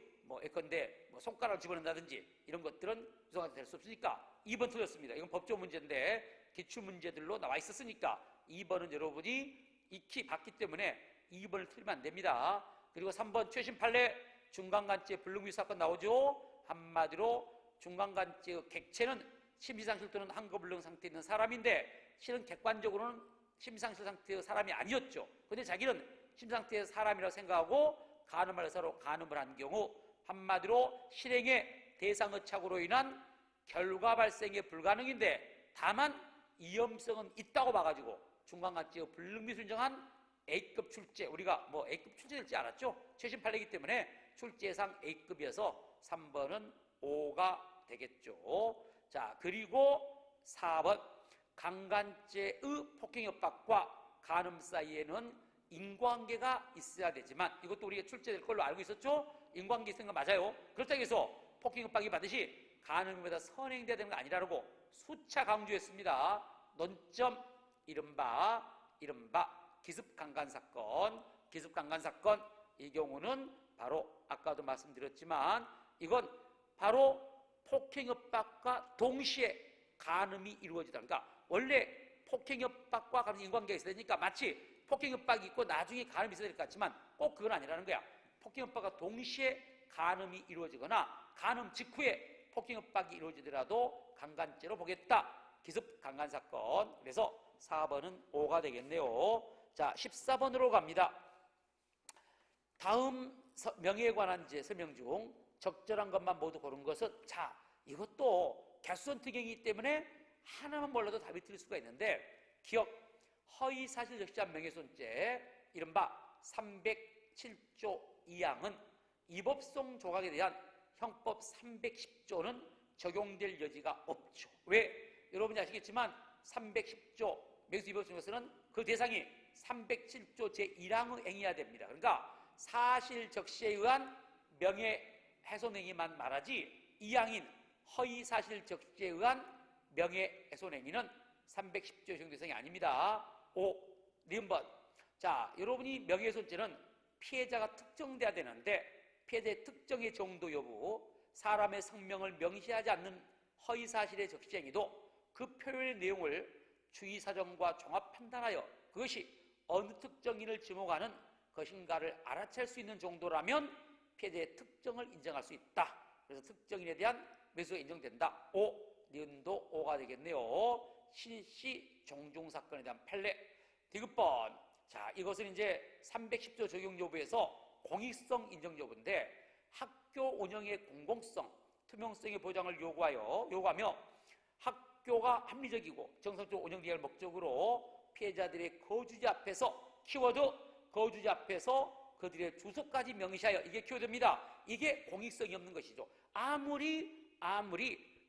예컨대 손가락을 집어넣는다든지 이런 것들은 유사강간죄 될 수 없으니까 2번 틀렸습니다. 이건 법조 문제인데 기출문제들로 나와 있었으니까 2번은 여러분이 익히 봤기 때문에 2번을 틀리면 안 됩니다. 그리고 3번 최신 판례 중간간죄 불능미 사건 나오죠. 한마디로 중간간죄의 객체는 심시상실 또는 한거불능 상태에 있는 사람인데 실은 객관적으로는 심시상실 상태의 사람이 아니었죠. 그런데 자기는 심상태의 사람이라고 생각하고 간음을 해서 간음을 한 경우 한마디로 실행의 대상의 착오로 인한 결과 발생이 불가능인데 다만 위험성은 있다고 봐가지고 중간간죄의 불능미순정한 A급 출제, 우리가 A급 출제될지 알았죠? 최신 판례이기 때문에 출제상 A급이어서 3번은 5가 되겠죠. 자, 그리고 4번 강간죄의 폭행협박과 간음 사이에는 인과관계가 있어야 되지만 이것도 우리가 출제될 걸로 알고 있었죠? 인과관계 있는 거 맞아요. 그렇다고 해서 폭행협박이 반드시 간음에다 선행돼야 되는 거 아니라고 수차 강조했습니다. 논점 이른바 기습강간사건. 기습강간사건 이 경우는 바로 아까도 말씀드렸지만 이건 바로 폭행협박과 동시에 간음이 이루어지다. 그러니까 원래 폭행협박과 간음 인과관계가 있어야 되니까 마치 폭행협박이 있고 나중에 간음이 있어야 될 것 같지만 꼭 그건 아니라는 거야. 폭행협박과 동시에 간음이 이루어지거나 간음 직후에 폭행협박이 이루어지더라도 강간죄로 보겠다. 기습강간사건. 그래서 4번은 5가 되겠네요. 자, 14번으로 갑니다. 다음 명예에 관한 설명 중 적절한 것만 모두 고른 것은, 자, 이것도 개수선특경이기 때문에 하나만 몰라도 답이 틀릴 수가 있는데, 기억, 허위사실 적시한 명예훼손죄 이른바 307조 2항은 이법성 조각에 대한 형법 310조는 적용될 여지가 없죠. 왜? 여러분이 아시겠지만 310조 명예훼손이법성에서는 그 대상이 307조 제1항의 행위해야 됩니다. 그러니까 사실 적시에 의한 명예훼손행위만 말하지 2항인 허위사실 적시에 의한 명예훼손행위는 310조 적용 대상이 아닙니다. 5. 니은번. 자, 여러분이 명예훼손죄는 피해자가 특정돼야 되는데 피해자의 특정의 정도 여부, 사람의 성명을 명시하지 않는 허위사실의 적시행위도 그 표현의 내용을 주의사정과 종합 판단하여 그것이 어느 특정인을 지목하는 것인가를 알아챌 수 있는 정도라면 피해자의 특정을 인정할 수 있다. 그래서 특정인에 대한 매수가 인정된다. 니은도 5가 되겠네요. 신씨 종중사건에 대한 판례. 디귿번. 자, 이것은 이제 310조 적용 여부에서 공익성 인정 여부인데 학교 운영의 공공성, 투명성의 보장을 요구하며 학교가 합리적이고 정상적으로 운영되어야 할 목적으로 피해자들의 거주지 앞에서 키워드 거주지 앞에서 그들의 주소까지 명시하여 이게 키워드입니다. 이게 공익성이 없는 것이죠. 아무리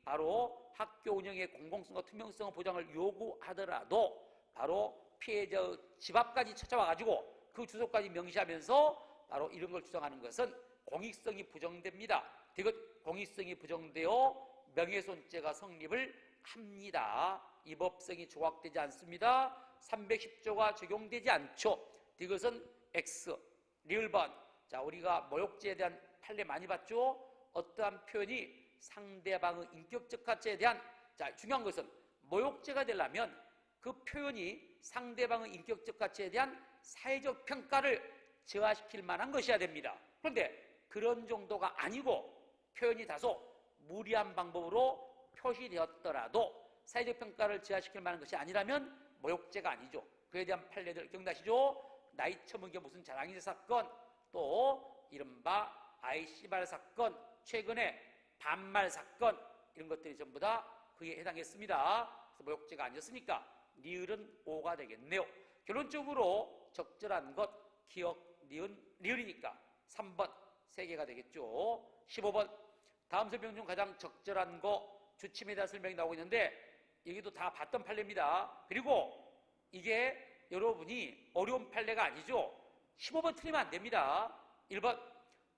바로 학교 운영의 공공성과 투명성 보장을 요구하더라도 바로 피해자의 집 앞까지 찾아와가지고 그 주소까지 명시하면서 바로 이런 걸 주장하는 것은 공익성이 부정됩니다. 디귿 공익성이 부정되어 명예훼손죄가 성립을 합니다. 이 법성이 조각되지 않습니다. 310조가 적용되지 않죠. 디귿은 X, 리을번. 자, 우리가 모욕죄에 대한 판례 많이 봤죠. 어떠한 표현이 상대방의 인격적 가치에 대한, 자, 중요한 것은 모욕죄가 되려면 그 표현이 상대방의 인격적 가치에 대한 사회적 평가를 저하시킬 만한 것이어야 됩니다. 그런데 그런 정도가 아니고 표현이 다소 무리한 방법으로 표시되었더라도 사회적 평가를 저하시킬 만한 것이 아니라면 모욕죄가 아니죠. 그에 대한 판례들 기억나시죠? 나이 처먹여 무슨 자랑이제 사건, 또 이른바 IC발 사건, 최근에 반말 사건, 이런 것들이 전부 다 그에 해당했습니다. 그래서 모욕죄가 아니었으니까 니을은 5가 되겠네요. 결론적으로 적절한 것 기억, 니은, 리을이니까 3번 3개가 되겠죠. 15번 다음 설명 중 가장 적절한 거 주침에 대한 설명이 나오고 있는데 여기도 다 봤던 판례입니다. 그리고 이게 여러분이 어려운 판례가 아니죠. 15번 틀리면 안 됩니다. 1번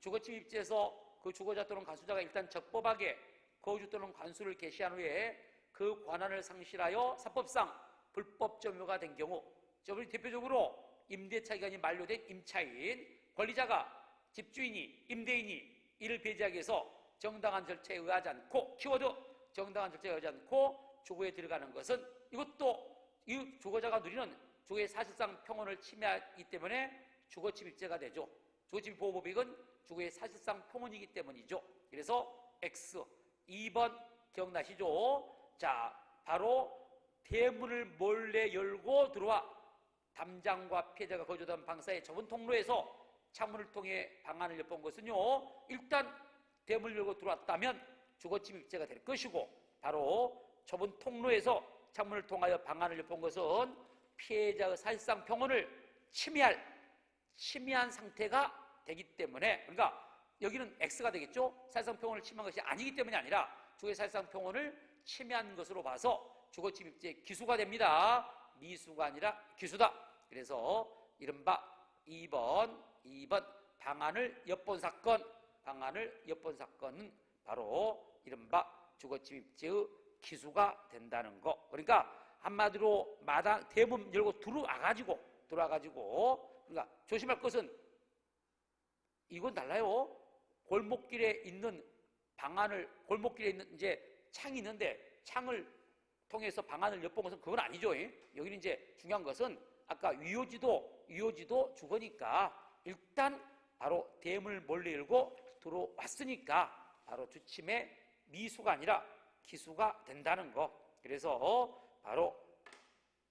주거침입지에서 그 주거자 또는 관수자가 일단 적법하게 거주 또는 관수를 개시한 후에 그 권한을 상실하여 사법상 불법 점유가 된 경우, 저번에 대표적으로 임대차 기간이 만료된 임차인, 권리자가 집주인이 임대인이 이를 배제하기 위해서 정당한 절차에 의하지 않고, 키워드 정당한 절차에 의하지 않고 주거에 들어가는 것은 이것도 이 주거자가 누리는 주거의 사실상 평온을 침해하기 때문에 주거침입죄가 되죠. 주거침입보호법익은 주거의 사실상 평온이기 때문이죠. 그래서 X 2번 기억나시죠? 자, 바로 대문을 몰래 열고 들어와 담장과 피해자가 거주하던 방사의 좁은 통로에서 창문을 통해 방안을 엿본 것은요, 일단 대문을 열고 들어왔다면 주거침입죄가 될 것이고, 바로 좁은 통로에서 창문을 통하여 방안을 엿본 것은 피해자의 사실상 평온을 침해한 상태가 되기 때문에, 그러니까 여기는 X가 되겠죠. 사실상 평온을 침해한 것이 아니기 때문이 아니라 주거의 사실상 평온을 침해한 것으로 봐서 주거침입죄 기수가 됩니다. 미수가 아니라 기수다. 그래서 이른바 2번 방안을 엿본 사건, 방안을 엿본 사건은 바로 이른바 주거침입죄의 기수가 된다는 거. 그러니까 한마디로 마당 대문 열고 들어와가지고 그러니까 조심할 것은 이건 달라요. 골목길에 있는 골목길에 있는 이제 창이 있는데 창을 통해서 방안을 엿본 것은 그건 아니죠. 여기는 이제 중요한 것은 아까 위호지도 주거니까 일단 바로 대문을 몰래 열고 들어왔으니까 바로 주침의 미수가 아니라 기수가 된다는 거. 그래서 바로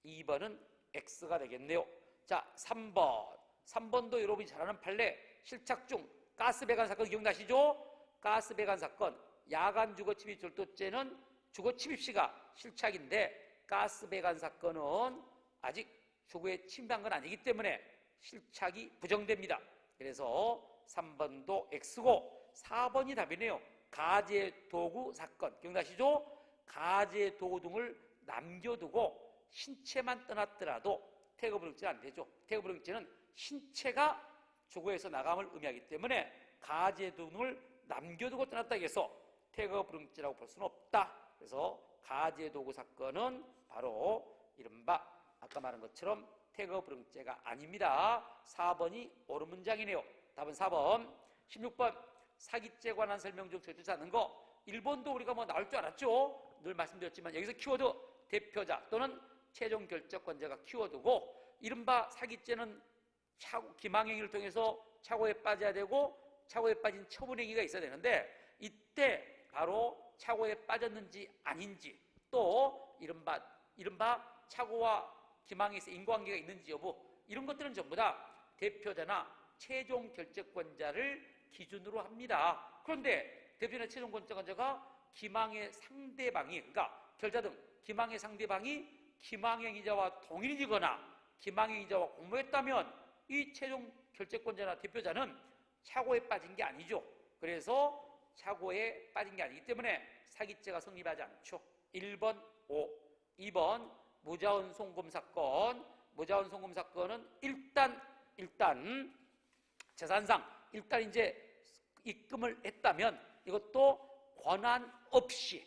2번은 X가 되겠네요. 자, 3번도 여러분이 잘 아는 판례, 실착 중 가스 배관 사건 기억나시죠? 가스 배관 사건, 야간 주거침입 절도죄는 주거침입시가 실착인데 가스 배관 사건은 아직 주거에 침입한 건 아니기 때문에 실착이 부정됩니다. 그래서 3번도 X고 4번이 답이네요. 가재 도구 사건 기억나시죠? 가재 도구 등을 남겨두고 신체만 떠났더라도 태거불응죄는 안 되죠. 태거불응죄는 신체가 주거에서 나감을 의미하기 때문에 가재 등을 남겨두고 떠났다 해서 태거불응죄라고 볼 수는 없다. 그래서 가재 도구 사건은 바로 이른바 아까 말한 것처럼 태거불응죄가 아닙니다. 4번이 옳은 문장이네요. 답은 4번. 16번 사기죄에 관한 설명 중 제출되지 않는 거. 1번도 우리가 뭐 나올 줄 알았죠. 늘 말씀드렸지만 여기서 키워드 대표자 또는 최종 결정권자가 키워드고, 이른바 사기죄는 기망행위를 통해서 착오에 빠져야 되고 착오에 빠진 처분행위가 있어야 되는데, 이때 바로 착오에 빠졌는지 아닌지, 또 이른바 착오와 기망에서 인과관계가 있는지 여부, 이런 것들은 전부 다 대표자나 최종 결정권자를 기준으로 합니다. 그런데 대표자나 최종 결정권자가 기망의 상대방이, 그러니까 결자 등 기망의 상대방이 기망행위자와 동일이거나 기망행위자와 공모했다면 이 최종 결정권자나 대표자는 착오에 빠진 게 아니죠. 그래서 착오에 빠진 게 아니기 때문에 사기죄가 성립하지 않죠. 1번, 5. 2번 무자원 송금 사건. 무자원 송금 사건은 일단 재산상 일단 이제 입금을 했다면 이것도 권한 없이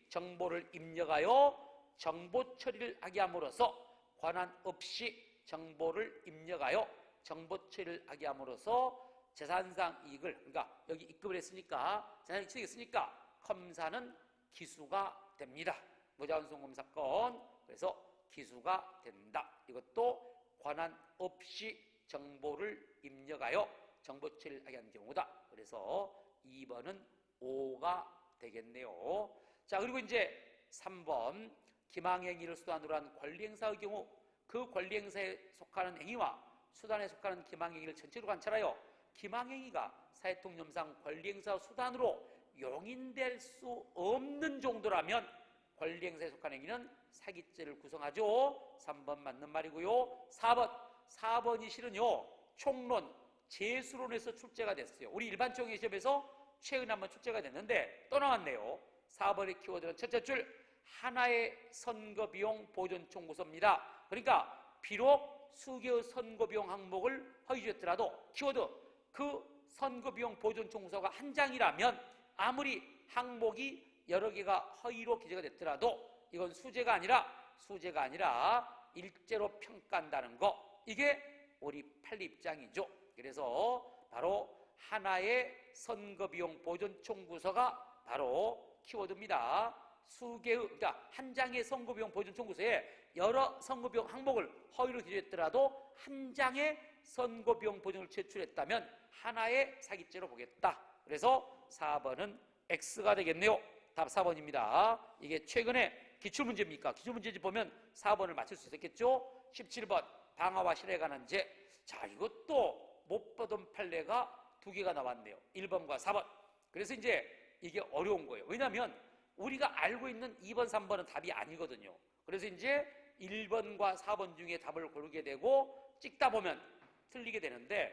정보를 입력하여 정보 처리를 하게 함으로써, 권한 없이 정보를 입력하여 정보 처리를 하게 함으로써 재산상 이익을, 그러니까 여기 입금을 했으니까 재산상 이익이 있으니까 검사는 기수가 됩니다. 무자원 송금 사건. 그래서 기수가 된다. 이것도 권한 없이 정보를 입력하여 정보 처리를 하게 하는 경우다. 그래서 2번은 5가 되겠네요. 자, 그리고 이제 3번 기망행위를 수단으로 한 권리행사의 경우 그 권리행사에 속하는 행위와 수단에 속하는 기망행위를 전체로 관찰하여 기망행위가 사회통념상 권리행사 수단으로 용인될 수 없는 정도라면 권리행사에 속한 행위는 사기죄를 구성하죠. 3번 맞는 말이고요. 4번이 실은요, 총론, 재수론에서 출제가 됐어요. 우리 일반총회 시험에서 최근에 한번 출제가 됐는데 또 나왔네요. 4번의 키워드는 첫째 줄 하나의 선거비용 보존 청구서입니다. 그러니까 비록 수개의 선거비용 항목을 허위주였더라도 키워드 그 선거비용 보존 청구서가 한 장이라면 아무리 항목이 여러 개가 허위로 기재가 됐더라도 이건 수재가 아니라 일제로 평가한다는 거, 이게 우리 판례 입장이죠. 그래서 바로 하나의 선거비용 보존 청구서가 바로 키워드입니다. 그러니까 한 장의 선거비용 보존 청구서에 여러 선거비용 항목을 허위로 기재했더라도 한 장의 선거비용 보존을 제출했다면 하나의 사기죄로 보겠다. 그래서 4번은 X가 되겠네요. 답 4번입니다. 이게 최근에 기출문제입니까? 기출문제 보면 4번을 맞출 수 있었겠죠? 17번 방화와 실에 관한 죄. 자, 이것도 못 보던 판례가 두 개가 나왔네요. 1번과 4번. 그래서 이제 이게 어려운 거예요. 왜냐하면 우리가 알고 있는 2번, 3번은 답이 아니거든요. 그래서 이제 1번과 4번 중에 답을 고르게 되고 찍다 보면 틀리게 되는데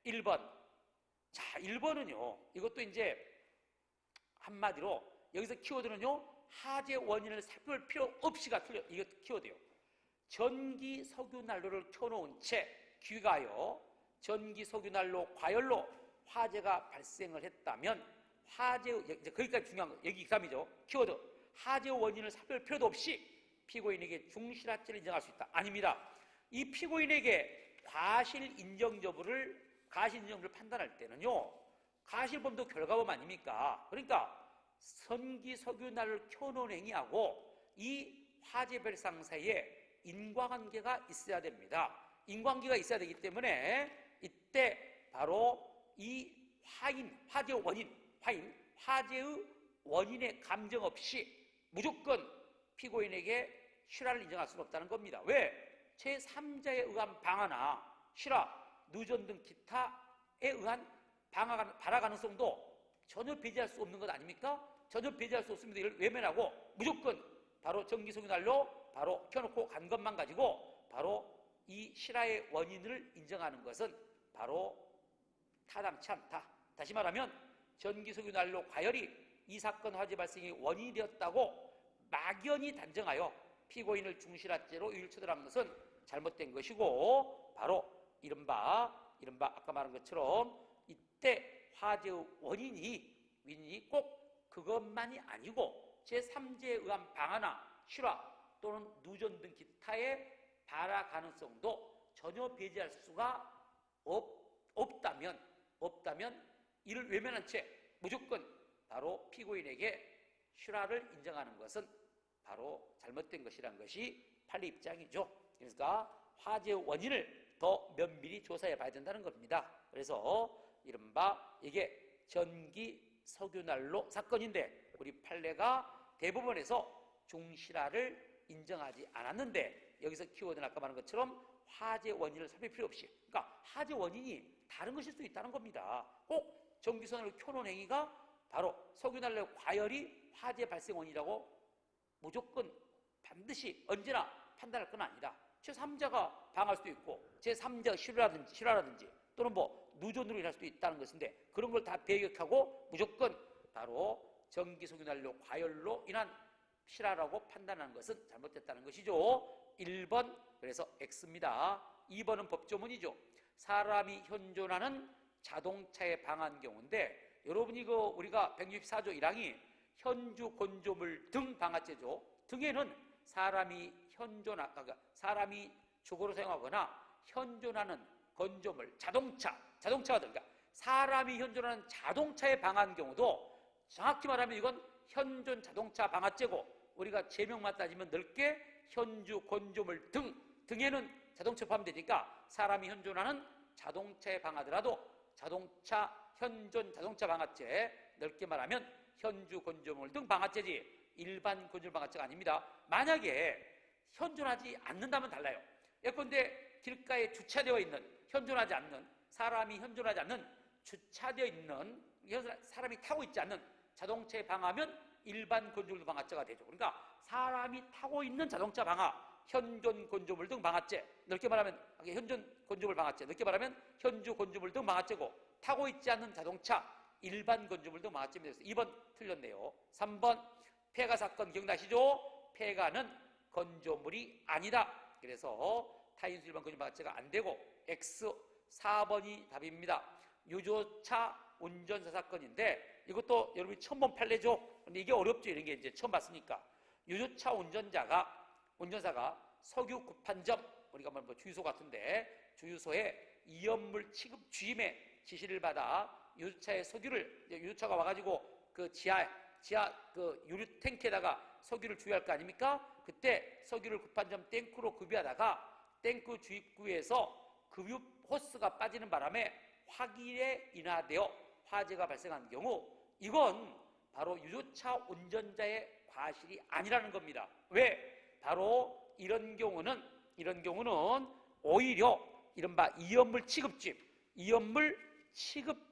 1번. 자, 1번은요. 이것도 이제 한마디로 여기서 키워드는요. 하재 원인을 살펴볼 필요 없이가 틀려. 이거 키워드요. 전기 석유 난로를 켜놓은 채 귀가하여 전기 석유 난로 과열로 화재가 발생을 했다면 이제 거기까지 중요한 거. 여기 3이죠. 키워드. 화재 원인을 살펴볼 필요도 없이 피고인에게 중실화죄를 인정할 수 있다. 아닙니다. 이 피고인에게 가실 인정 여부를 판단할 때는요. 가실범도 결과범 아닙니까? 그러니까 전기 석유 난로를 켜놓은 행위하고 이 화재 발생 사이에 인과관계가 있어야 됩니다. 인과관계가 있어야 되기 때문에 이때 바로 이 화재의 원인의 감정 없이 무조건 피고인에게 실화를 인정할 수는 없다는 겁니다. 왜? 제3자에 의한 방화나 실화, 누전 등 기타에 의한 발화 가능성도 전혀 배제할 수 없는 것 아닙니까? 전혀 배제할 수 없습니다. 이를 외면하고 무조건 바로 전기석유 난로 바로 켜놓고 간 것만 가지고 바로 이 실화의 원인을 인정하는 것은 바로 타당치 않다. 다시 말하면 전기석유 난로 과열이 이 사건 화재 발생의 원인이 되었다고 막연히 단정하여 피고인을 중실화죄로 유일 처벌한 것은 잘못된 것이고, 바로 이른바 아까 말한 것처럼 이때 화재의 원인이 꼭 그것만이 아니고 제3자에 의한 방화나 실화 또는 누전 등 기타의 발화 가능성도 전혀 배제할 수가 없다면 없다면 이를 외면한 채 무조건 바로 피고인에게 실화를 인정하는 것은 바로 잘못된 것이라는 것이 판례 입장이죠. 그러니까 화재의 원인을 더 면밀히 조사해 봐야 된다는 겁니다. 그래서 이른바 이게 전기 석유난로 사건인데 우리 판례가 대법원에서 중실화를 인정하지 않았는데 여기서 키워드는 아까 말한 것처럼 화재 원인을 살필 필요 없이, 그러니까 화재 원인이 다른 것일 수 있다는 겁니다. 꼭 전기선을 켜놓은 행위가 바로 석유난로의 과열이 화재 발생 원인이라고 무조건 반드시 언제나 판단할 건 아니다. 제3자가 방할 수도 있고 제3자가 실화라든지 또는 누전으로 인할 수도 있다는 것인데 그런 걸 다 배격하고 무조건 바로 전기 석유난로 과열로 인한 실화라고 판단하는 것은 잘못됐다는 것이죠. 1번 그래서 X입니다. 2번은 법조문이죠. 사람이 현존하는 자동차에 방한 경우인데 여러분이 우리가 164조 1항이 현주 건조물 등 방화죄죠. 등에는 사람이 사람이 주거로 사용하거나 현존하는 건조물, 자동차가 들어가. 사람이 현존하는 자동차에 방한 경우도 정확히 말하면 이건 현존 자동차 방화죄고 우리가 제명만 따지면 넓게 현주 건조물 등에는 자동차 포함되니까 사람이 현존하는 자동차에 방하더라도 현존 자동차 방화죄, 넓게 말하면 현주 건조물 등 방화죄지 일반 건조물 방화죄가 아닙니다. 만약에 현존하지 않는다면 달라요. 예컨대 길가에 주차되어 있는 사람이 현존하지 않는 주차되어 있는 사람이 타고 있지 않는 자동차에 방하면 일반 건조물 방화죄가 되죠. 그러니까 사람이 타고 있는 자동차 방화, 현존 건조물 등 방화죄, 넓게 말하면 현존 건조물 방화죄, 넓게 말하면 현주 건조물 등 방화죄고 타고 있지 않는 자동차, 일반 건조물 등 방화죄입니다. 2번 틀렸네요. 3번 폐가 사건 기억나시죠? 폐가는 건조물이 아니다. 그래서 타인수 일반 건조물 방화죄가 안 되고 X 4번이 답입니다. 유조차 운전사 사건인데 이것도 여러분이 처음 본 판례죠. 근데 이게 어렵죠. 이런 게 이제 처음 봤으니까. 유조차 운전사가 석유 구판점, 우리가 주유소 같은데 주유소에 이연물 취급 주임의 지시를 받아 유조차의 석유를, 유조차가 와가지고 그 지하 그 유류 탱크에다가 석유를 주유할 거 아닙니까? 그때 석유를 구판점 탱크로 급유하다가 탱크 주입구에서 급유 호스가 빠지는 바람에 화기에 인하되어 화재가 발생한 경우 이건 바로 유조차 운전자의 과실이 아니라는 겁니다. 왜? 바로 이런 경우는 오히려 이른바 이연물 취급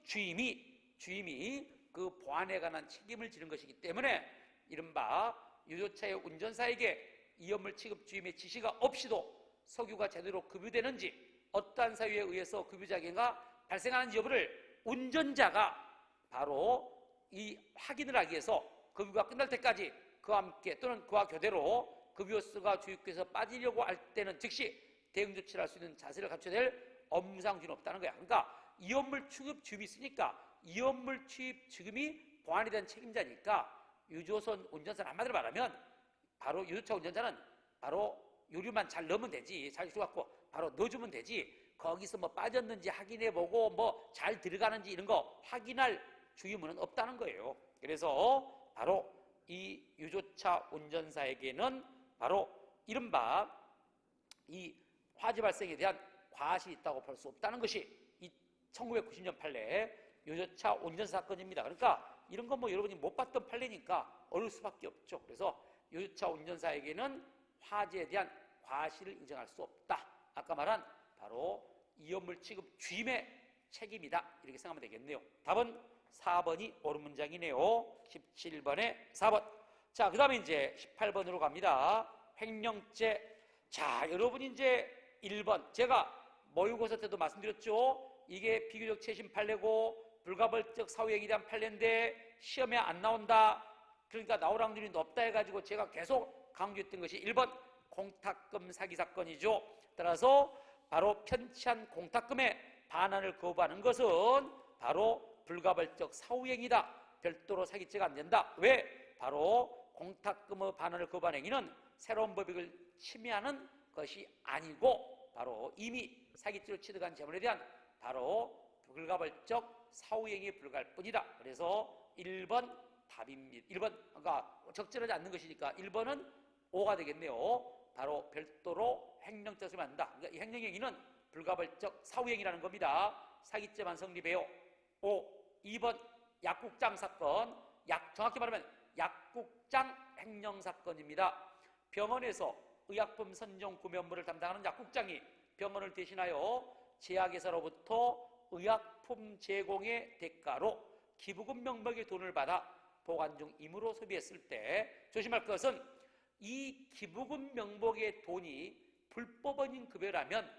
주임이 그 보안에 관한 책임을 지는 것이기 때문에 이른바 유조차의 운전사에게 이연물 취급 주임의 지시가 없이도 석유가 제대로 급유되는지 어떠한 사유에 의해서 급유자격이 발생하는지 여부를 운전자가 바로 이 확인을 하기 위해서 급유가 끝날 때까지 그와 함께 또는 그와 교대로 급유호스가 주입구에서 빠지려고 할 때는 즉시 대응 조치를 할 수 있는 자세를 갖춰야 될 엄상준이 없다는 거야. 그러니까 이연물 취급 주임이 있으니까 이연물 취급 주임이 보안에 대한 책임자니까 유조선 운전사는 한마디로 말하면 바로 유조차 운전자는 바로 유류만 잘 넣으면 되지, 잘 주갖고 바로 넣어주면 되지, 거기서 빠졌는지 확인해보고 잘 들어가는지 이런 거 확인할 주임은 없다는 거예요. 그래서 바로 이 유조차 운전사에게는 바로 이른바 이 화재 발생에 대한 과실이 있다고 볼 수 없다는 것이 이 1990년 판례 유조차 운전사 사건입니다. 그러니까 이런 건 여러분이 못 봤던 판례니까 어려울 수밖에 없죠. 그래서 유조차 운전사에게는 화재에 대한 과실을 인정할 수 없다. 아까 말한 바로 이연물 취급 주임의 책임이다. 이렇게 생각하면 되겠네요. 답은 4번이 옳은 문장이네요. 17번에 4번. 자, 그 다음에 이제 18번으로 갑니다. 횡령죄. 자, 여러분이 이제 1번. 제가 모의고사 때도 말씀드렸죠. 이게 비교적 최신 판례고 불가벌적 사후행위에 대한 판례인데 시험에 안 나온다. 그러니까 나올 확률이 높다 해가지고 제가 계속 강조했던 것이 1번 공탁금 사기 사건이죠. 따라서 바로 편취한 공탁금의 반환을 거부하는 것은 바로 불가벌적 사후행위다. 별도로 사기죄가 안 된다. 왜? 바로 공탁금의 반환을 거부한 행위는 새로운 법익을 침해하는 것이 아니고 바로 이미 사기죄로 취득한 재물에 대한 바로 불가벌적 사후행위에 불과할 뿐이다. 그래서 1번 답입니다. 1번, 그러니까 적절하지 않는 것이니까 1번은 O가 되겠네요. 바로 별도로 횡령죄를 만든다. 그러니까 이 횡령행위는 불가벌적 사후행위라는 겁니다. 사기죄만 성립해요. 2번 약국장 사건, 정확히 말하면 약국장 횡령 사건입니다. 병원에서 의약품 선정 구매 업무를 담당하는 약국장이 병원을 대신하여 제약회사로부터 의약품 제공의 대가로 기부금 명목의 돈을 받아 보관 중 임으로 소비했을 때 조심할 것은 이 기부금 명목의 돈이 불법원인 급여라면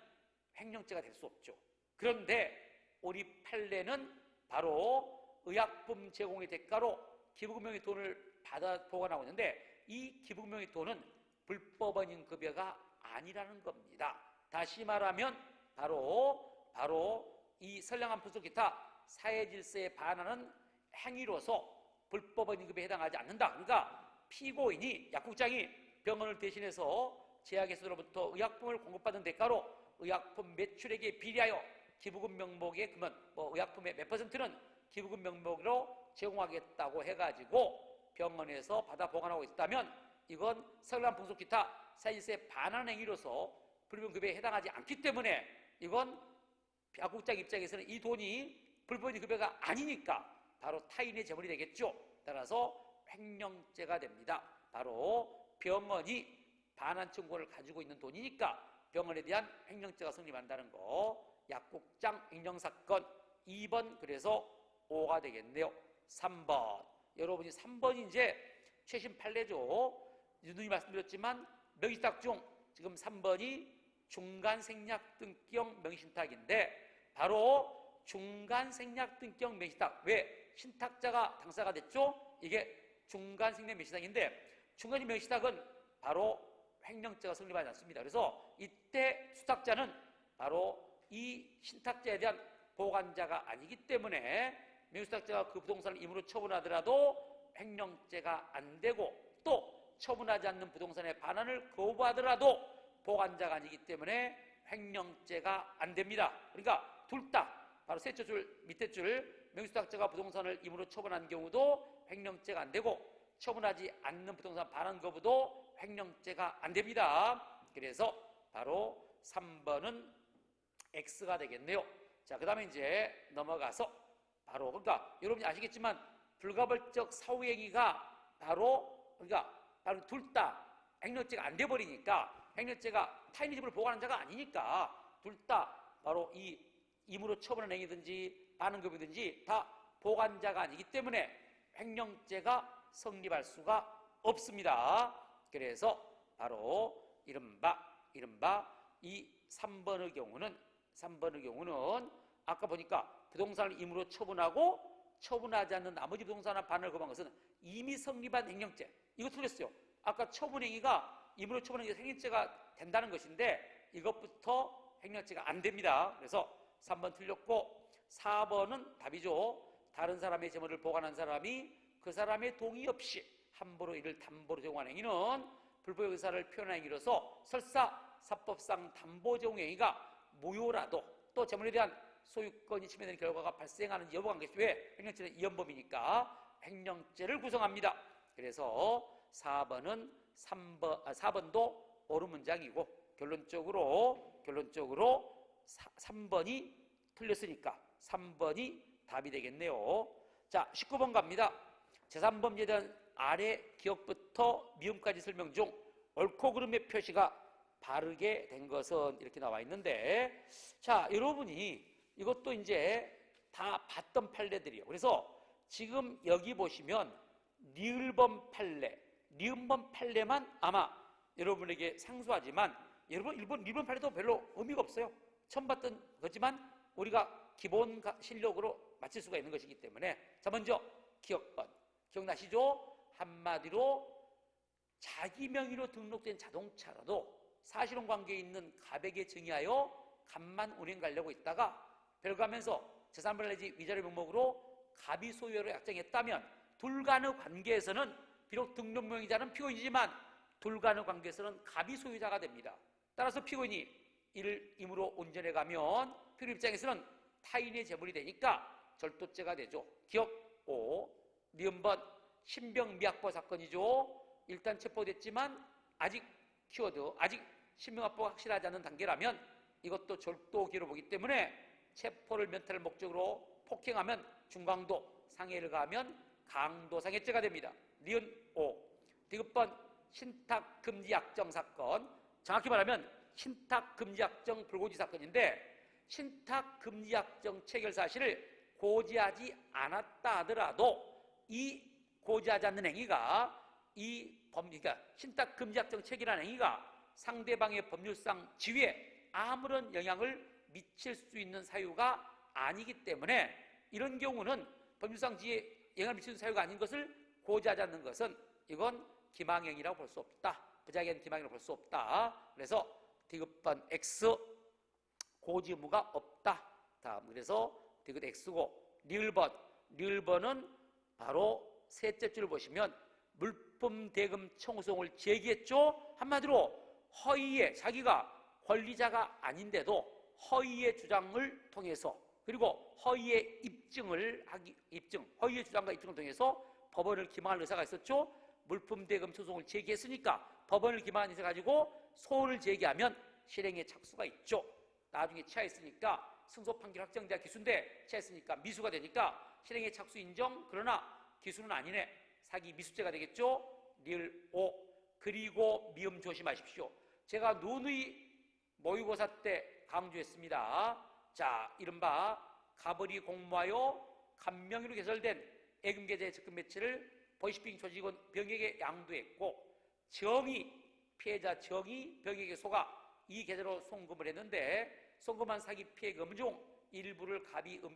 횡령죄가 될 수 없죠. 그런데 우리 판례는 바로 의약품 제공의 대가로 기부금명의 돈을 받아 보관하고 있는데 이 기부금명의 돈은 불법원인 급여가 아니라는 겁니다. 다시 말하면 바로 이 선량한 분석 기타 사회질서에 반하는 행위로서 불법원인 급여에 해당하지 않는다. 그러니까 피고인이 약국장이 병원을 대신해서 제약회사로부터 의약품을 공급받은 대가로 의약품 매출액에 비례하여 기부금 명목의 그러면 의약품의 몇 %는 기부금 명목으로 제공하겠다고 해가지고 병원에서 받아 보관하고 있다면 이건 선량한 풍속 기타 사회질서에 반하는 행위로서 불법급여에 해당하지 않기 때문에 이건 약국장 입장에서는 이 돈이 불법인 급여가 아니니까 바로 타인의 재물이 되겠죠. 따라서 횡령죄가 됩니다. 바로 병원이 반환 청구를 가지고 있는 돈이니까 병원에 대한 횡령죄가 성립한다는 거. 약국장 횡령 사건 2번 그래서 O가 되겠네요. 3번 여러분이 3번이 이제 최신 판례죠. 누누이 말씀드렸지만 명의신탁 중 지금 3번이 중간생략등기형 명의신탁인데 바로 중간생략등기형 명의신탁 왜 신탁자가 당사가 됐죠? 이게 중간생략 명의신탁인데 중간생 명의신탁은 바로 횡령죄가 성립하지 않습니다. 그래서 이때 수탁자는 바로 이 신탁자에 대한 보관자가 아니기 때문에 명의수탁자가 그 부동산을 임으로 처분하더라도 횡령죄가 안 되고 또 처분하지 않는 부동산의 반환을 거부하더라도 보관자가 아니기 때문에 횡령죄가 안 됩니다. 그러니까 둘 다 바로 셋째 줄 밑에 줄 명의수탁자가 부동산을 임으로 처분한 경우도 횡령죄가 안 되고 처분하지 않는 부동산 반환 거부도 횡령죄가 안 됩니다. 그래서 바로 3번은 X가 되겠네요. 자, 그 다음에 이제 넘어가서 바로 그러니까 여러분이 아시겠지만 불가벌적 사후행위가 바로 둘 다 횡령죄가 안 돼버리니까 횡령죄가 타인의 집을 보관한 자가 아니니까 둘 다 바로 이 임으로 처분한 행위든지 반환급이든지 다 보관자가 아니기 때문에 횡령죄가 성립할 수가 없습니다. 그래서 바로 이른바 이 3번의 경우는 아까 보니까 부동산을 임으로 처분하고 처분하지 않는 나머지 부동산을 반환을 거부한 것은 이미 성립한 횡령죄. 이거 틀렸어요. 아까 처분행위가 임으로 처분한 게 횡령죄가 된다는 것인데 이것부터 횡령죄가 안 됩니다. 그래서 3번 틀렸고 4번은 답이죠. 다른 사람의 재물을 보관한 사람이 그 사람의 동의 없이 함부로 이를 담보로 제공한 행위는 불법의 의사를 표현한 행위로서 설사 사법상 담보 제공 행위가 무효라도 또 재물에 대한 소유권이 침해되는 결과가 발생하는 여부관계시 왜 횡령죄는 이연범이니까 횡령죄를 구성합니다. 그래서 4번도 옳은 문장이고 결론적으로 3번이 틀렸으니까 3번이 답이 되겠네요. 자, 19번 갑니다. 제3범죄에 대한 아래 기억부터 미음까지 설명 중 옳고 그름의 표시가 바르게 된 것은 이렇게 나와 있는데 자, 여러분이 이것도 이제 다 봤던 판례들이에요. 그래서 지금 여기 보시면 니을범 판례만 아마 여러분에게 상수하지만 여러분 일본 판례도 별로 의미가 없어요. 처음 봤던 거지만 우리가 기본 실력으로 맞출 수가 있는 것이기 때문에 자, 먼저 기억번 기억나시죠? 한마디로 자기 명의로 등록된 자동차라도 사실혼 관계에 있는 갑에게 증여하여 갑만 운행 가려고 있다가 별거하면서 재산분할 내지 위자료 명목으로 갑이 소유로 약정했다면 둘 간의 관계에서는 비록 등록 명의자는 피고인이지만 둘 간의 관계에서는 갑이 소유자가 됩니다. 따라서 피고인이 이를 임으로 온전해 가면 피고인 입장에서는 타인의 재물이 되니까 절도죄가 되죠. 기억 오. 니은번 신병미확보 사건이죠. 일단 체포됐지만 아직 키워드, 아직 신병확보가 확실하지 않은 단계라면 이것도 절도기로 보기 때문에 체포를 면탈할 목적으로 폭행하면 중강도, 상해를 가하면 강도상해죄가 됩니다. 니은 오. 디귿번 신탁금지약정 사건, 정확히 말하면 신탁금지약정 불고지 사건인데, 신탁금지약정 체결 사실을 고지하지 않았다 하더라도 이 고지하지 않는 행위가 그러니까 신탁금지약정 체결한 행위가 상대방의 법률상 지위에 아무런 영향을 미칠 수 있는 사유가 아니기 때문에 이런 경우는 법률상 지위에 영향을 미치는 사유가 아닌 것을 고지하지 않는 것은 이건 기망행위라고 볼 수 없다. 부작위한 기망행위라고 볼 수 없다. 그래서 디귿번 X 고지 의무가 없다. 다음 그래서 디귿 X고 리을번은 바로 셋째 줄 보시면 물품 대금 청구송을 제기했죠. 한마디로 허위의 자기가 권리자가 아닌데도 허위의 주장을 통해서 그리고 허위의 허위의 주장과 입증을 통해서 법원을 기망할 의사가 있었죠. 물품 대금 소송을 제기했으니까 법원을 기망한 의사 가지고 소원을 제기하면 실행에 착수가 있죠. 나중에 취하했으니까 승소 판결 확정돼야 기수인데 취하했으니까 미수가 되니까 실행에 착수 인정. 그러나 기수는 아니네. 사기 미수죄가 되겠죠. 리을 오. 그리고 미음 조심하십시오. 제가 누누이 모의고사 때 강조했습니다. 자, 이른바 가벌이 공모하여 간명의로 개설된 예금계좌의 적금 매체를 보이스피싱 조직원 병에게 양도했고 피해자 정의 병에게 속아 이 계좌로 송금을 했는데 송금한 사기 피해금 중 일부를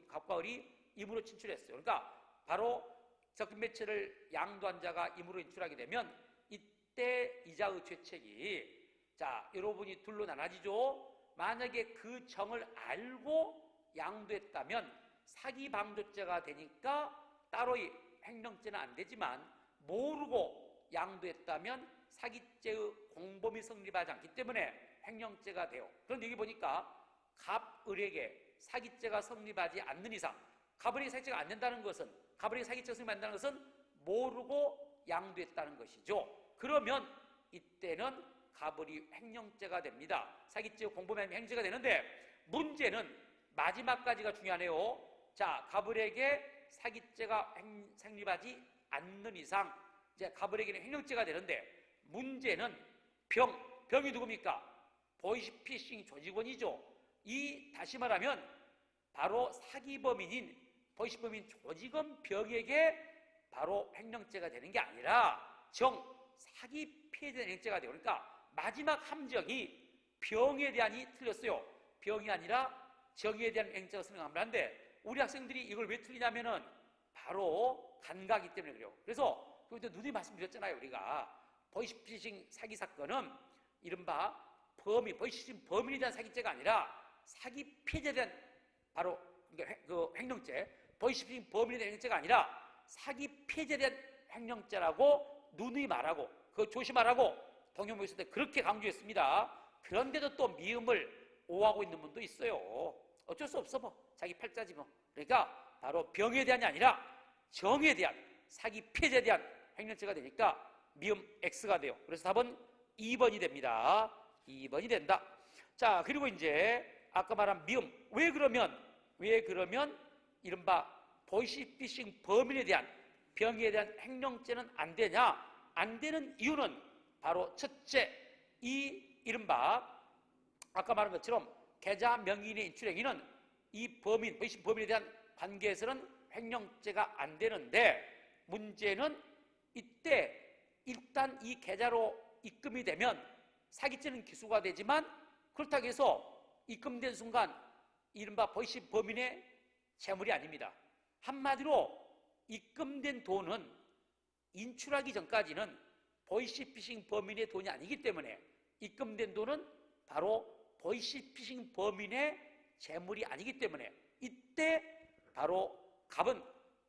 갑과 을이 임으로 친출했어요. 그러니까 바로 적금 매체를 양도한 자가 임으로 인출하게 되면 이때 이자의 죄책이 자 여러분이 둘로 나눠지죠. 만약에 그 정을 알고 양도했다면 사기방조죄가 되니까 따로의 횡령죄는 안 되지만 모르고 양도했다면 사기죄의 공범이 성립하지 않기 때문에 횡령죄가 돼요. 그런데 여기 보니까 갑을에게 사기죄가 성립하지 않는 이상 갑을에게 사기죄가 안 된다는 것은 갑을에게 사기죄가 성립한다는 것은 모르고 양도했다는 것이죠. 그러면 이때는 갑을이 횡령죄가 됩니다. 사기죄 공범이 아니면 횡령죄가 되는데 문제는 마지막까지가 중요하네요. 자, 갑을에게 사기죄가 성립하지 않는 이상 이제 갑을에게는 횡령죄가 되는데 문제는 병이 누굽니까? 보이스피싱 조직원이죠. 다시 말하면 바로 사기범인인 보이스범인 조직원 병에게 바로 횡령죄가 되는 게 아니라 사기 피해자 횡령죄가 돼요. 그러니까 마지막 함정이 병에 대한이 틀렸어요. 병이 아니라 정의에 대한 횡령죄가 성립을 하는데 우리 학생들이 이걸 왜 틀리냐면은 바로 간과하기 때문에 그래요. 그래서 그때 누누이 말씀드렸잖아요. 우리가 보이스피싱 사기 사건은 이른바 보이스피싱 범인에 대한 사기죄가 아니라 사기 피해자에 대한 바로 그 횡령죄, 보이스피싱 범인에 대한 횡령죄가 아니라 사기 피해자에 대한 횡령죄라고 누누이 말하고 그거 조심하라고 동영모였을 때 그렇게 강조했습니다. 그런데도 또 미음을 오하고 있는 분도 있어요. 어쩔 수 없어 뭐 자기 팔자지 뭐. 그러니까 바로 병에 대한이 아니라 정에 대한 사기 피해자에 대한 횡령죄가 되니까 미음 X가 돼요. 그래서 답은 2번이 됩니다. 2번이 된다. 자, 그리고 이제 아까 말한 미음 왜 그러면 이른바 보이스피싱 범인에 대한 병에 대한 횡령죄는 안 되냐? 안 되는 이유는 바로 첫째 이른바 아까 말한 것처럼 계좌 명의인의 인출 행위는 이 보이스피싱 범인에 대한 관계에서는 횡령죄가 안 되는데 문제는 이때 일단 이 계좌로 입금이 되면 사기죄는 기소가 되지만 그렇다고 해서 입금된 순간 이른바 보이스피싱 범인의 재물이 아닙니다. 한마디로 입금된 돈은 인출하기 전까지는 보이스피싱 범인의 돈이 아니기 때문에 입금된 돈은 바로 보이스피싱 범인의 재물이 아니기 때문에 이때 바로 갑은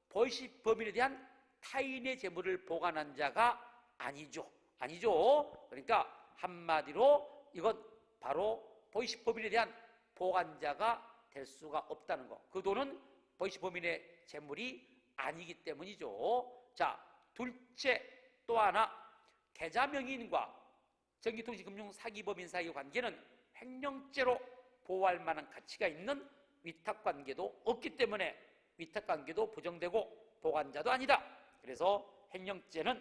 보이스피싱 범인에 대한 타인의 재물을 보관한 자가 아니죠. 그러니까 한마디로 이건 바로 보이스피싱 범인에 대한 보관자가 될 수가 없다는 거. 그 돈은 보이시 범인의 재물이 아니기 때문이죠. 자, 둘째 또 하나, 계좌명의인과 정기통지금융 사기법인 사이의 관계는 횡령죄로 보호할 만한 가치가 있는 위탁관계도 없기 때문에 위탁관계도 부정되고 보관자도 아니다. 그래서 횡령죄는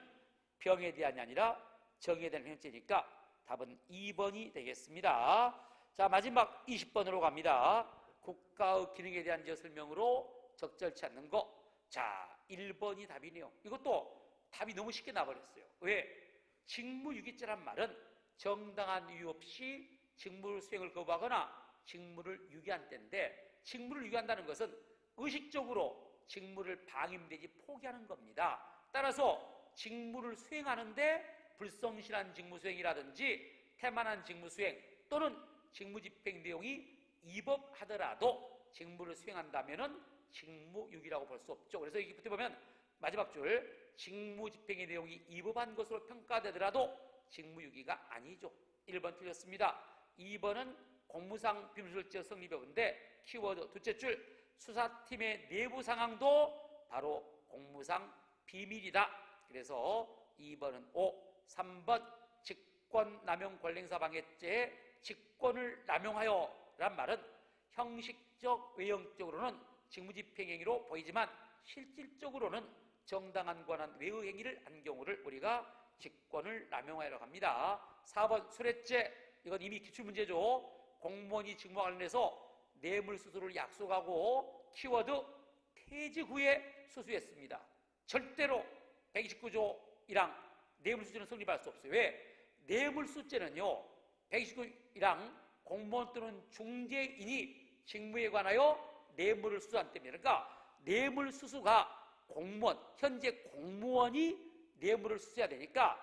병에 대한이 아니라 정에 대한 횡령죄니까 답은 2번이 되겠습니다. 자, 마지막 20번으로 갑니다. 국가의 기능에 대한 설명으로 적절치 않는 거. 자, 1번이 답이네요. 이것도 답이 너무 쉽게 나버렸어요. 왜? 직무유기죄란 말은 정당한 이유 없이 직무 수행을 거부하거나 직무를 유기한 때인데, 직무를 유기한다는 것은 의식적으로 직무를 방임되지 포기하는 겁니다. 따라서 직무를 수행하는데 불성실한 직무 수행이라든지 태만한 직무 수행 또는 직무 집행 내용이 위법하더라도 직무를 수행한다면은 직무유기라고 볼 수 없죠. 그래서 여기 붙여 보면 마지막 줄, 직무 집행의 내용이 위법한 것으로 평가되더라도 직무유기가 아니죠. 1번 틀렸습니다. 2번은 공무상 비밀수수죄 성립여부인데 키워드 둘째 줄, 수사팀의 내부 상황도 바로 공무상 비밀이다. 그래서 2번은 O. 3번 직권남용 관련행사 방해죄, 직권을 남용하여 란 말은 형식적 외형적으로는 직무집행행위로 보이지만 실질적으로는 정당한 권한 외의 행위를 한 경우를 우리가 직권을 남용하여라고 합니다. 4번 수뢰죄, 이건 이미 기출문제죠. 공무원이 직무와 관련해서 뇌물수수를 약속하고 키워드 퇴직 후에 수수했습니다. 절대로 129조 1항 뇌물수수는 성립할 수 없어요. 왜? 뇌물수수죄는요 129조 1항 공무원 또는 중재인이 직무에 관하여 뇌물을 수수한 때문에, 그러니까 뇌물수수가 공무원, 현재 공무원이 뇌물을 수수해야 되니까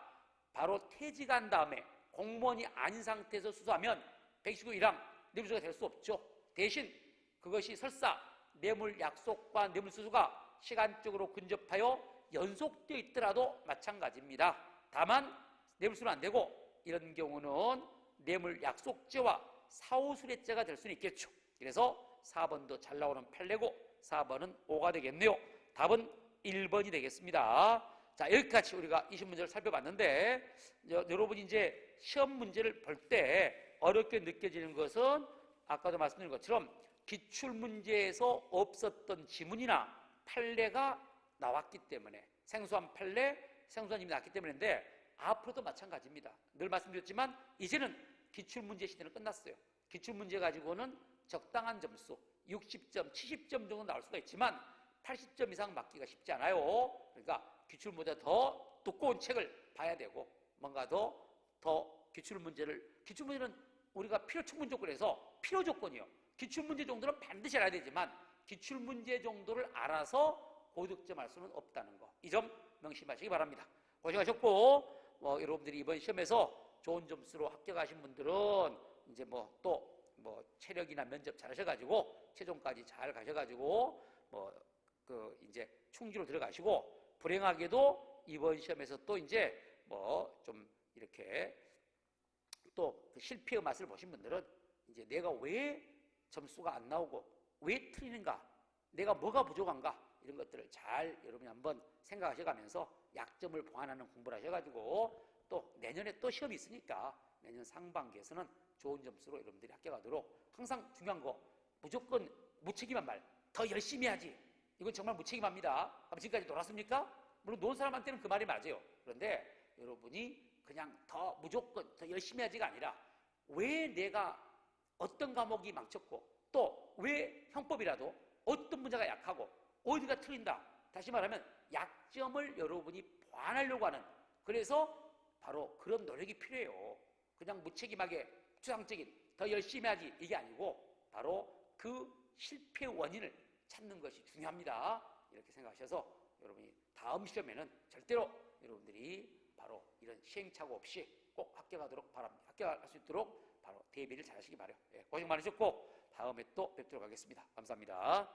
바로 퇴직한 다음에 공무원이 아닌 상태에서 수수하면 129조 1항 뇌물수수가 될 수 없죠. 대신 그것이 설사 뇌물 약속과 뇌물 수수가 시간적으로 근접하여 연속되어 있더라도 마찬가지입니다. 다만 뇌물 수수는 안 되고 이런 경우는 뇌물 약속죄와 사후수뢰죄가 될 수는 있겠죠. 그래서 4번도 잘 나오는 판례고 4번은 O가 되겠네요. 답은 1번이 되겠습니다. 자, 여기까지 우리가 20문제를 살펴봤는데, 여러분이 이제 시험 문제를 볼 때 어렵게 느껴지는 것은 아까도 말씀드린 것처럼 기출문제에서 없었던 지문이나 판례가 나왔기 때문에, 생소한 판례, 생소한 지문이 나왔기 때문인데 앞으로도 마찬가지입니다. 늘 말씀드렸지만 이제는 기출문제 시대는 끝났어요. 기출문제 가지고는 적당한 점수 60점, 70점 정도 나올 수가 있지만 80점 이상 맞기가 쉽지 않아요. 그러니까 기출문제 더 두꺼운 책을 봐야 되고 뭔가 더 기출문제는 우리가 필요 충분 조건에서 필요 조건이요. 기출문제 정도는 반드시 알아야 되지만 기출문제 정도를 알아서 고득점할 수는 없다는 거. 이 점 명심하시기 바랍니다. 고생하셨고 여러분들이 이번 시험에서 좋은 점수로 합격하신 분들은 이제 또 체력이나 면접 잘 하셔가지고 최종까지 잘 가셔가지고 이제 충주로 들어가시고, 불행하게도 이번 시험에서 또 이제 좀 이렇게 또 그 실패의 맛을 보신 분들은 이제 내가 왜 점수가 안 나오고 왜 틀리는가, 내가 뭐가 부족한가, 이런 것들을 잘 여러분이 한번 생각하셔가면서 약점을 보완하는 공부를 하셔가지고 또 내년에 또 시험이 있으니까 내년 상반기에서는 좋은 점수로 여러분들이 합격하도록, 항상 중요한 거 무조건 무책임한 말, 더 열심히 해야지, 이건 정말 무책임합니다. 그럼 지금까지 놀았습니까? 물론 논 사람한테는 그 말이 맞아요. 그런데 여러분이 그냥 무조건 더 열심히 해야지가 아니라 왜 내가 어떤 과목이 망쳤고 또 왜 형법이라도 어떤 문제가 약하고 어디가 틀린다, 다시 말하면 약점을 여러분이 보완하려고 하는, 그래서 바로 그런 노력이 필요해요. 그냥 무책임하게 추상적인 더 열심히 해야지 이게 아니고 바로 그 실패의 원인을 찾는 것이 중요합니다. 이렇게 생각하셔서 여러분이 다음 시험에는 절대로 여러분들이 바로 이런 시행착오 없이 꼭 합격하도록 바랍니다. 합격할 수 있도록 바로 대비를 잘 하시기 바라요. 고생 많으셨고 다음에 또 뵙도록 하겠습니다. 감사합니다.